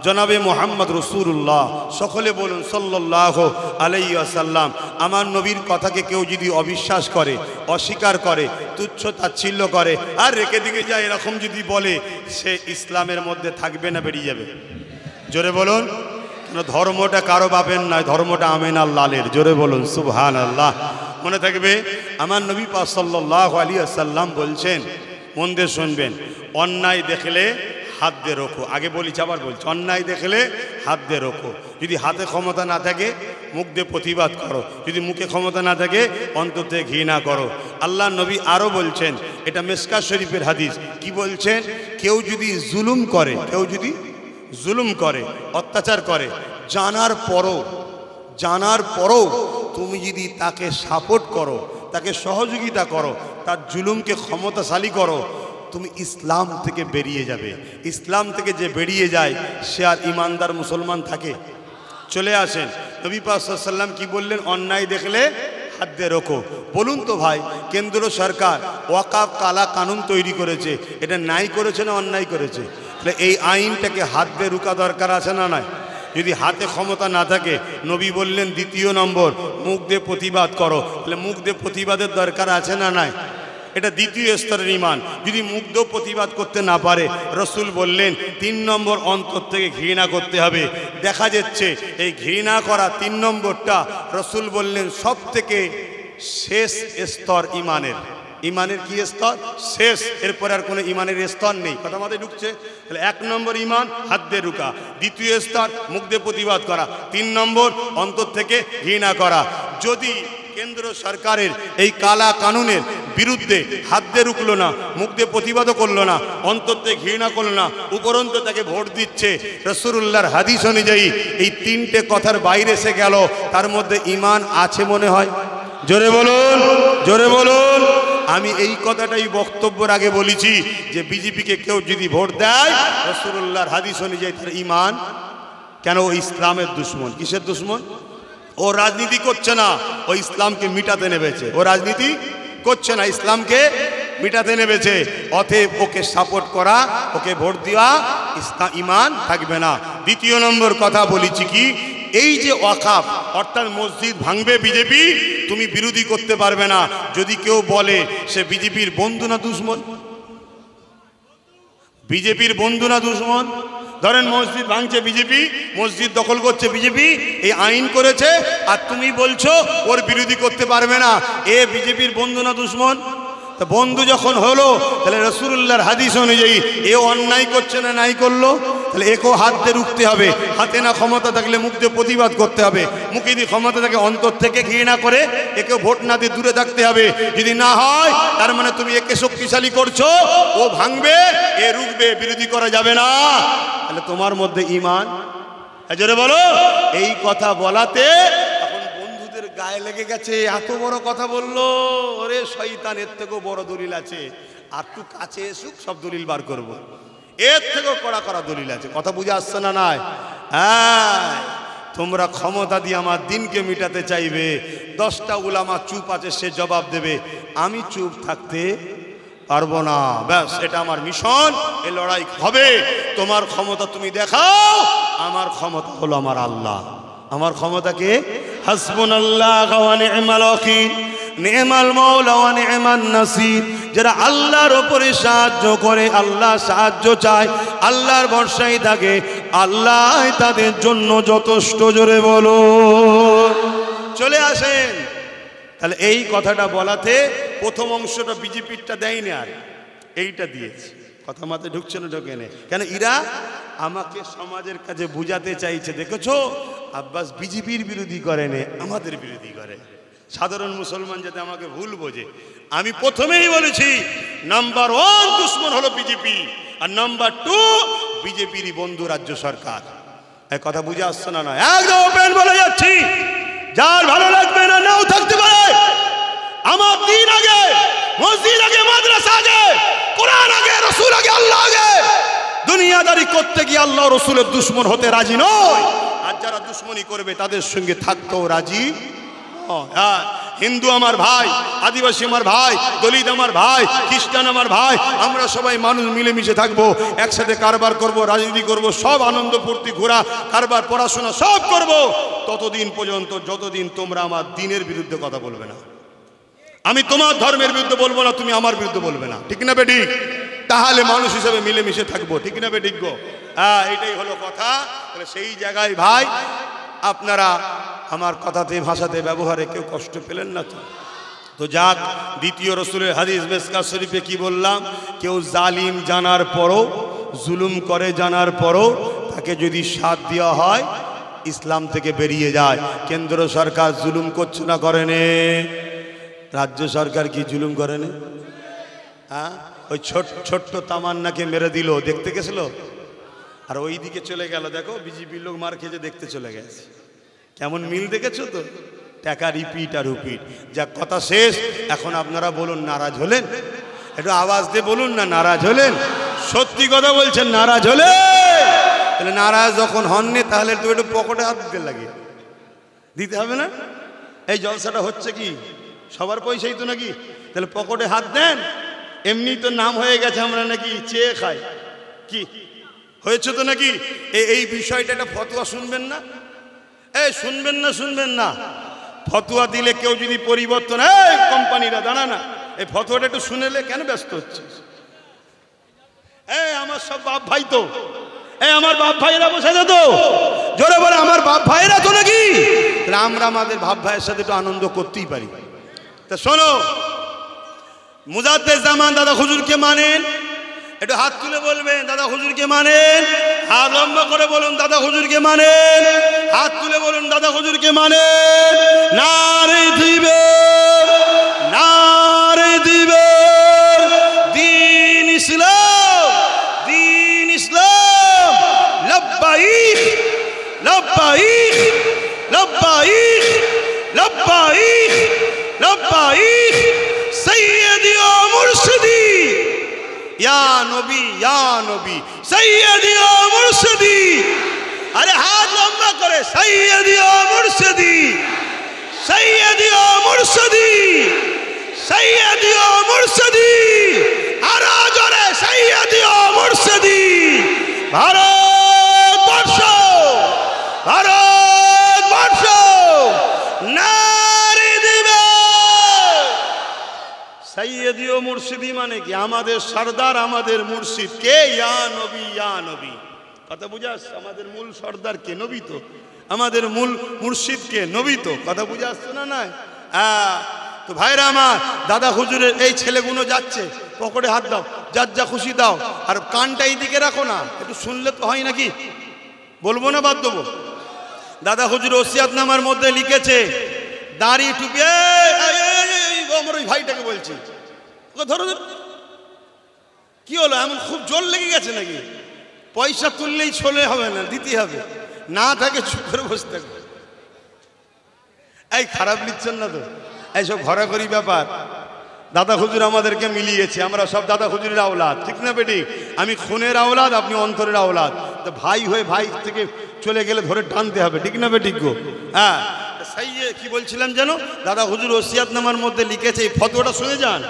জনাবে মোহাম্মদ রসুল্লাহ, সকলে বলুন সাল্লাল্লাহু আলাইহি ওয়াসাল্লাম। আমার নবীর কথাকে কেউ যদি অবিশ্বাস করে, অস্বীকার করে, তুচ্ছ তাচ্ছিল্য করে, আর রেখে দিকে যায়, এরকম যদি বলে, সে ইসলামের মধ্যে থাকবে না বেরিয়ে যাবে? জোরে বলুন। কেন ধর্মটা কারো বাপের নয়, ধর্মটা আমিন আল্লাহের। জোরে বলুন সুবহানাল্লাহ। মনে থাকবে, আমার নবী পাক সাল্লাল্লাহু আলাইহি ওয়াসাল্লাম বলছেন, মন দিয়ে শুনবেন, অন্যায় দেখলে হাত দিয়ে রোখো। আগে বলিছি, আবার বলছি, অন্যায় দেখলে হাত দিয়ে রোখো। যদি হাতে ক্ষমতা না থাকে মুখ দিয়ে প্রতিবাদ করো, যদি মুখে ক্ষমতা না থাকে অন্তর থেকে ঘৃণা করো। আল্লাহ নবী আরও বলছেন, এটা মিশকাত শরীফের হাদিস, কি বলছেন? কেউ যদি জুলুম করে, কেউ যদি জুলুম করে, অত্যাচার করে, জানার পরও তুমি যদি তাকে সাপোর্ট করো, তাকে সহযোগিতা করো, তার জুলুমকে ক্ষমতাশালী করো, তুমি ইসলাম থেকে বেরিয়ে যাবে। ইসলাম থেকে যে বেরিয়ে যায় সে আর ইমানদার মুসলমান থাকে? চলে আসেন, নবী পাক সাল্লাল্লাহু আলাইহি ওয়াসাল্লাম কি বললেন? অন্যায় দেখলে হাত দিয়ে রোখো। বলুন তো ভাই, কেন্দ্র সরকার ওয়াকাফ কালা কানুন তৈরি করেছে, এটা ন্যায় করেছে না অন্যায় করেছে? তাহলে এই আইনটাকে হাত দিয়ে রুকা দরকার আছে না নাই? যদি হাতে ক্ষমতা না থাকে, নবী বললেন দ্বিতীয় নম্বর মুখ দিয়ে প্রতিবাদ করো, তাহলে মুখ দিয়ে প্রতিবাদের দরকার আছে না নাই? এটা দ্বিতীয় স্তরের ঈমান। যদি মুখ দিয়ে প্রতিবাদ করতে না পারে, রসুল বললেন 3 নম্বর অন্তর থেকে ঘৃণা করতে হবে। দেখা যাচ্ছে এই ঘৃণা করা 3 নম্বরটা রসুল বললেন সব থেকে শেষ স্তর ঈমানের। ঈমানের কি স্তর? শেষ, এরপর আর কোনো ঈমানের স্তর নেই। কথা মাথায় ঢুকছে? তাহলে 1 নম্বর ঈমান হাত দিয়ে রুকা, দ্বিতীয় স্তর মুখ দিয়ে প্রতিবাদ করা, 3 নম্বর অন্তর থেকে ঘৃণা করা। যদি কেন্দ্র সরকারের এই কালা কানুনের বিরুদ্ধে হাত দিয়ে রুকলো না, মুখ দিয়ে প্রতিবাদও করলো না, অন্তর থেকে ঘৃণা করলো না, উপরন্তু তাকে ভোট দিচ্ছে, রাসূলুল্লাহর হাদিস অনুযায়ী এই 3টে কথার বাইরে এসে গেল, তার মধ্যে ঈমান আছে মনে হয়? জোরে বলুন, জোরে বলুন। আমি এই কথাটাই বক্তব্যের আগে বলেছি যে বিজেপিকে কেউ যদি ভোট দেয়, রাসূলুল্লাহর হাদিস অনুযায়ী তার ঈমান, কেন? ও ইসলামের দুশমন। কিসের দুশমন? ও রাজনীতি করছে না, ও ইসলামকে মিটাতে নেমেছে। ও রাজনীতি করছে না, ইসলামকে মিটাতে নেমেছে। অতএব ওকে সাপোর্ট করা, ওকে ভোট দেওয়া, ঈমান থাকবে না। দ্বিতীয় নম্বর কথা বলেছি কি, এই যে ওয়াকাফ অর্থাৎ মসজিদ ভাঙবে বিজেপি, তুমি বিরোধী করতে পারবে না। যদি কেউ বলে সে বিজেপির বন্ধু না দুশমন? বিজেপির বন্ধু না দুশমন? ধরেন মসজিদ ভাঙছে বিজেপি, মসজিদ দখল করছে বিজেপি, এই আইন করেছে, আর তুমি বলছো ওর বিরোধী করতে পারবে না, এ বিজেপির বন্ধু না দুশমন? তা বন্ধু যখন হলো, তাহলে রাসূলুল্লাহর হাদিস অনুযায়ী এ অন্যায় করছে না নাই করলো? তাহলে একেও হাত দিয়ে রুখতে হবে। হাতে না ক্ষমতা থাকলে মুখ দিয়ে প্রতিবাদ করতে হবে। মুখে দিয়ে ক্ষমতা থাকে অন্তর থেকে ঘৃণা করে একে ভোট না দিয়ে দূরে থাকতে হবে। যদি না হয় তার মানে তুমি একে শক্তিশালী করছো, ও ভাঙবে, এ রুখবে, বিরোধী করা যাবে না। তাহলে তোমার মধ্যে ঈমান, জোরে বলো। এই কথা বলাতে এখন বন্ধুদের গায়ে লেগে গেছে, এত বড় কথা বললো, ওরে শয়তান, এর থেকেও বড় দলিল আছে, আর একটু কাছে এসুক সব দলিল বার করব। এর থেকেও কড়া কড়া দলিল আছে। কথা বুঝে আসছে না নাই? হ্যাঁ, তোমরা ক্ষমতা দিয়ে আমার দিনকে মিটাতে চাইবে, 10টা উলামা চুপ আছে, সে জবাব দেবে, আমি চুপ থাকতে পারবো না। ব্যাস, এটা আমার মিশন, এই লড়াই হবে। তোমার ক্ষমতা তুমি দেখাও, আমার ক্ষমতা হলো আমার আল্লাহ। আমার ক্ষমতাকে হাসবুনাল্লাহু ওয়া নি'মাল ওয়াকিল, নি'মাল মাওলা ওয়া নি'মান নাসির। যারা আল্লাহর উপরে সাহায্য করে, আল্লাহ সাহায্য চায়, আল্লাহর ভরসায় থাকে, আল্লাহ তাদের জন্য যথেষ্ট। জোরে বলো। চলে আসেন। তাহলে এই কথাটা বলাতে প্রথম অংশটা বিজেপিরটা দেয়নি, আর এইটা দিয়েছে। কথা মাথায় ঢুকছে না? ঢোকে না কেন? এরা আমাকে সমাজের কাছে বুঝাতে চাইছে, দেখেছো আব্বাস বিজেপির বিরোধী করে নে, আমাদের বিরোধী করে। সাধারণ মুসলমান যাতে আমাকে ভুল বোঝে, আমি প্রথমেই বলেছি নাম্বার 1 দুশমন হলো বিজেপি, আর নাম্বার 2 বিজেপিরই বন্ধু রাজ্য সরকার। এই কথা বুঝে আসছে না? নয়, একদম ওপেন বলে যাচ্ছি। যার ভালো লাগবে না, নাও থাকতে পারে। আমার দিন আগে, মসজিদ আগে, মাদ্রাসা আগে, কোরআন আগে, রাসূল আগে, আল্লাহ আগে। দুনিয়াদারি করতে গিয়ে আল্লাহ রাসূলের দুশমন হতে রাজি নয়, আর যারা দুশমনি করবে তাদের সঙ্গে থাকতেও রাজি। হিন্দু আমার ভাই, আদিবাসী আমার ভাই, দলিত আমার ভাই, খ্রিস্টান আমার ভাই, আমরা সবাই মানুষ মিলেমিশে থাকবো, একসাথে কারবার করব, রাজনীতি করব, সব আনন্দ ফুর্তি, ঘোরা, কারবার, পড়াশোনা সব করব, ততদিন পর্যন্ত যতদিন তোমরা আমার দিনের বিরুদ্ধে কথা বলবে না। আমি তোমার ধর্মের বিরুদ্ধে বলবো না, তুমি আমার বিরুদ্ধে বলবে না। ঠিক না বেঠিক? তাহলে মানুষ হিসেবে মিলেমিশে থাকবো। ঠিক না বেঠিক গো? হ্যাঁ, এটাই হলো কথা। তাহলে সেই জায়গায় ভাই আপনারা আমার কথাতে, ভাষাতে, ব্যবহারে কেউ কষ্ট পেলেন না তো? তো যাক, দ্বিতীয় রসুলের হাদিস মিশকাত শরীফে কি বললাম? কেউ জালিম জানার পরও, জুলুম করে জানার পরও, তাকে যদি সাথ দেওয়া হয় ইসলাম থেকে বেরিয়ে যায়। কেন্দ্র সরকার জুলুম করছে না, করেনে? রাজ্য সরকার কি জুলুম করেনি? হ্যাঁ, ওই ছোট্ট তামান্নাকে মেরে দিল, দেখতে গেছিল, আর ওই দিকে চলে গেল। দেখো বিজেপির লোক মার খেয়ে দেখতে চলে গেছে। কেমন মিল দেখেছো তো? টাকা রিপিট আর রিপিট। যা কথা শেষ। এখন আপনারা বলুন, নারাজ হলেন? একটু আওয়াজ দিয়ে বলুন না, নারাজ হলেন? সত্যি কথা বলছেন, নারাজ হলে? তাহলে নারাজ যখন হননি তাহলে তো একটু পকেটে হাত দিতে লাগে, দিতে হবে না? এই জলসাটা হচ্ছে কি সবার পয়সাই তো নাকি? তাহলে পকেটে হাত দেন। এমনি তো নাম হয়ে গেছে আমরা নাকি চেয়ে খাই, কি হয়েছে তো নাকি? এই বিষয়টা একটা ফতোয়া শুনবেন না? এই শুনবেন না ফতোয়া দিলে কেউ যদি পরিবর্তন, এই কোম্পানিরা দাঁড়া না, এই ফতোয়াটা একটু শুনেলে কেন ব্যস্ত হচ্ছিস? এই আমার সব বাপ ভাই তো, এই আমার বাপ ভাইয়েরা বসে যেত, জোরে বলে আমার বাপ ভাইয়েরা তো নাকি? তাহলে আমরা আমাদের বাপ ভাইয়ের সাথে একটু আনন্দ করতেই পারি। তা শোনো, মুজাদ্দেদ জামান দাদা হুজুরকে মানেন? একটু হাত তুলে বলবেন দাদা হুজুরকে মানেন? হাত লম্বা করে বলুন দাদা হুজুরকে মানেন? হাত তুলে বলুন দাদা হুজুরকে মানেন? নারে দিবে, নারে দিবে, দ্বীন ইসলাম, দ্বীন ইসলাম, লব্বাইক লব্বাইক লব্বাইক লব্বাইক লব্বাইক সৈয়দি ও মুর্শিদি, ইয়া নবী ইয়া নবী, সৈয়দি ও মুর্শিদি। আরে হাত লম্বা করে, সৈয়দি ও মুর্শিদি, সৈয়দি ও মুর্শিদি, সৈয়দি ও মুর্শিদি, আরো জোরে সৈয়দি ও মুর্শিদি। ভারতবর্ষ, ভারতবর্ষ নারে দিবে। সৈয়দি ও মুর্শিদি মানে কি? আমাদের সর্দার, আমাদের মুর্শিদ কে? ইয়া নবী ইয়া নবী। কথা বুঝাস? আমাদের মূল সর্দার কে? নবী তো। আমাদের মূল মুর্শিদ কে? নবী তো। কথা বুঝে আসছে না? নাই? তো ভাইরা আমার, দাদা হুজুরের এই ছেলেগুলো যাচ্ছে, পকেটে হাত দাও, যার যা খুশি দাও, আর কানটা এইদিকে রাখো না, একটু শুনলে তো হয় নাকি? বলবো না বাদ দেবো? দাদা হুজুর ওসিয়াতনামার মধ্যে লিখেছে দাড়ি টুপি। আমার ওই ভাইটাকে বলছি, ধরো কি হলো? এমন খুব জোর লেগে গেছে নাকি? পয়সা তুললেই চলে হবে না, দিতে হবে, না থাকে চুপ করে বসে থাকবে। এই খারাপ লিখছেন না তো? এইসব ঘোরাঘুরি ব্যাপার দাদা হুজুর আমাদেরকে মিলিয়েছে, আমরা সব দাদা হুজুরের আওলাদ, ঠিক না বেটি? আমি খুনের আওলাদ, আপনি অন্তরের আওলাদ। তো ভাই হয়ে ভাই থেকে চলে গেলে ধরে টানতে হবে, ঠিক না বেটি গো? হ্যাঁ, সেই কি বলছিলাম যেন? দাদা হুজুর ওসিয়াতনামার মধ্যে লিখেছে, এই ফতোয়াটা শুনে যান।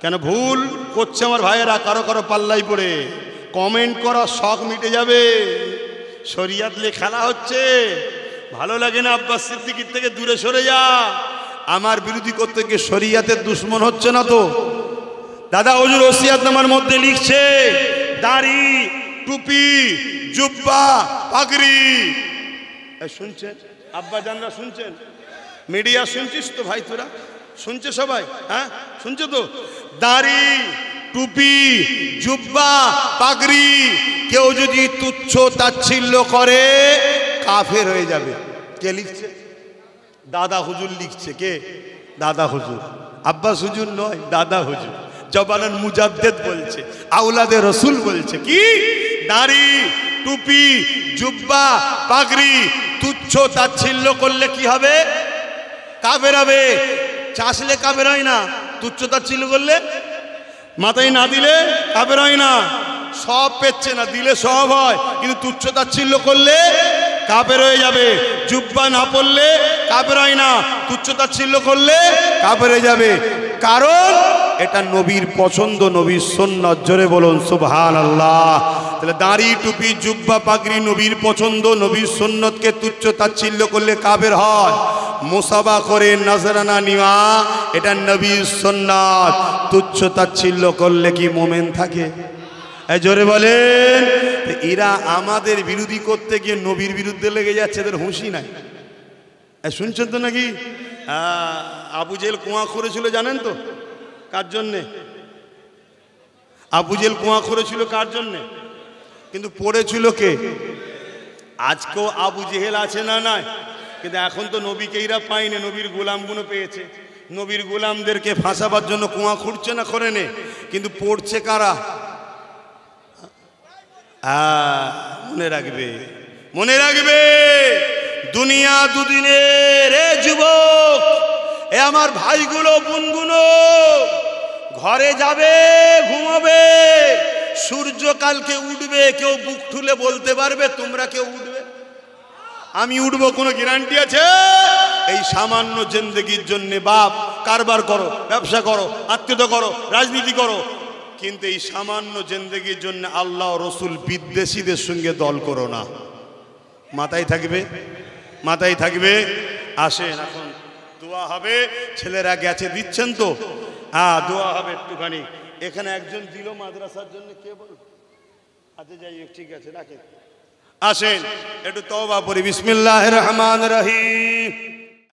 কেন ভুল করছে আমার ভাইয়েরা, কারো কারো পাল্লাই পড়ে কমেন্ট করার শখ মিটে যাবে। শরিয়াত নিয়ে খেলা হচ্ছে, ভালো লাগে না? আব্বাস সিদ্দিকীর থেকে দূরে সরে যা। আমার বিরোধী করতে গিয়ে শরিয়াতের দুশ্মন হচ্ছে না তো? দাদা হুজুর ওসিয়াতনামার মধ্যে লিখছে দাড়ি, টুপি, জুব্বা, পাগড়ি। শুনছেন আব্বা জানরা? শুনছেন? মিডিয়া শুনছিস তো ভাই? তোরা শুনছে সবাই? হ্যাঁ শুনছো তো? দাড়ি, টুপি, জুব্বা, পাগড়ি কেউ যদি তুচ্ছ তাচ্ছিল্য করে কাফের হয়ে যাবে। কে লিখছে? দাদা হুজুর লিখছে। কে? দাদা হুজুর, আব্বাস হুজুর নয়, দাদা হুজুর। জবানান মুজাদ্দেদ বলছে, আওলাদে রসুল বলছে কি? দাড়ি, টুপি, জুব্বা, পাগড়ি তুচ্ছ তাচ্ছিল্য করলে কি হবে? কাফের হবে। চাষলে কাফের হয় না, তুচ্ছ তাচ্ছিল্য করলে, মাথায় না দিলে কাফের হয় না। সব পেচ্ছে না, দিলে সব হয়, কিন্তু তুচ্ছ তাচ্ছিল্য করলে কাফের হয়ে যাবে। জুব্বা না পড়লে কাফের হয় না, তুচ্ছ তাচ্ছিল্য করলে কাফের হয়ে যাবে। কারণ এটা নবীর পছন্দ, নবীর সুন্নাত। জোরে বলুন সুবহানাল্লাহ। তাহলে দাড়ি, টুপি, জুব্বা, পাগড়ি নবীর পছন্দ, নবীর সুন্নতকে তুচ্ছ তাচ্ছিল্য করলে কাফের হয়। মুসাবা করে নজরানা নিওয়া এটা নবীর সুন্নাত। তুচ্ছ তাচ্ছিল্য করলে কি মোমেন থাকে? জোরে বলেন। এরা আমাদের বিরোধী করতে গিয়ে নবীর বিরুদ্ধে লেগে যাচ্ছে, এদের হুঁশি নাই। শুনছেন তো নাকি? আবু জেহেল কুয়া করেছিল জানেন তো কার জন্যে? আবু জেহেল কুয়া করেছিল কার জন্যে? কিন্তু পড়েছিল কে? আজকেও আবু জেহেল আছে না? নাই। কিন্তু এখন তো নবীকে এরা পায়নি, নবীর গোলামগুলো পেয়েছে। নবীর গোলামদেরকে ফাঁসাবার জন্য কুয়া খুঁড়ছে না? করে নে। কিন্তু পড়ছে কারা? মনে রাখবে, মনে রাখবে, দুনিয়া দুদিনের। এ যুবক, এ আমার ভাইগুলো, বোনগুলো, ঘরে যাবে, ঘুমাবে, সূর্য কালকে উঠবে, কেউ বুক ঠুলে বলতে পারবে তোমরা কেউ উঠবে? আমি উঠবো কোনো গ্যারান্টি আছে? এই সামান্য জিন্দেগির জন্য বাপ কারবার করো, ব্যবসা করো, আত্মীয়তা করো, রাজনীতি করো, কিন্তু এই সামান্য জিন্দেগির জন্য আল্লাহ রসুল বিদ্বেষীদের সঙ্গে দল করো না। মাথায় থাকবে, মাথায় থাকবে। আসেন এখন দোয়া হবে, ছেলেরা গেছে দিচ্ছেন তো, হ্যাঁ দোয়া হবে একটুখানি। এখানে একজন দিল মাদ্রাসার জন্য, কে বল? আচ্ছা যাই হোক, ঠিক আছে রাখেন। আসেন একটু তওবা পড়ি। বিসমিল্লাহির রহমানির রহিম।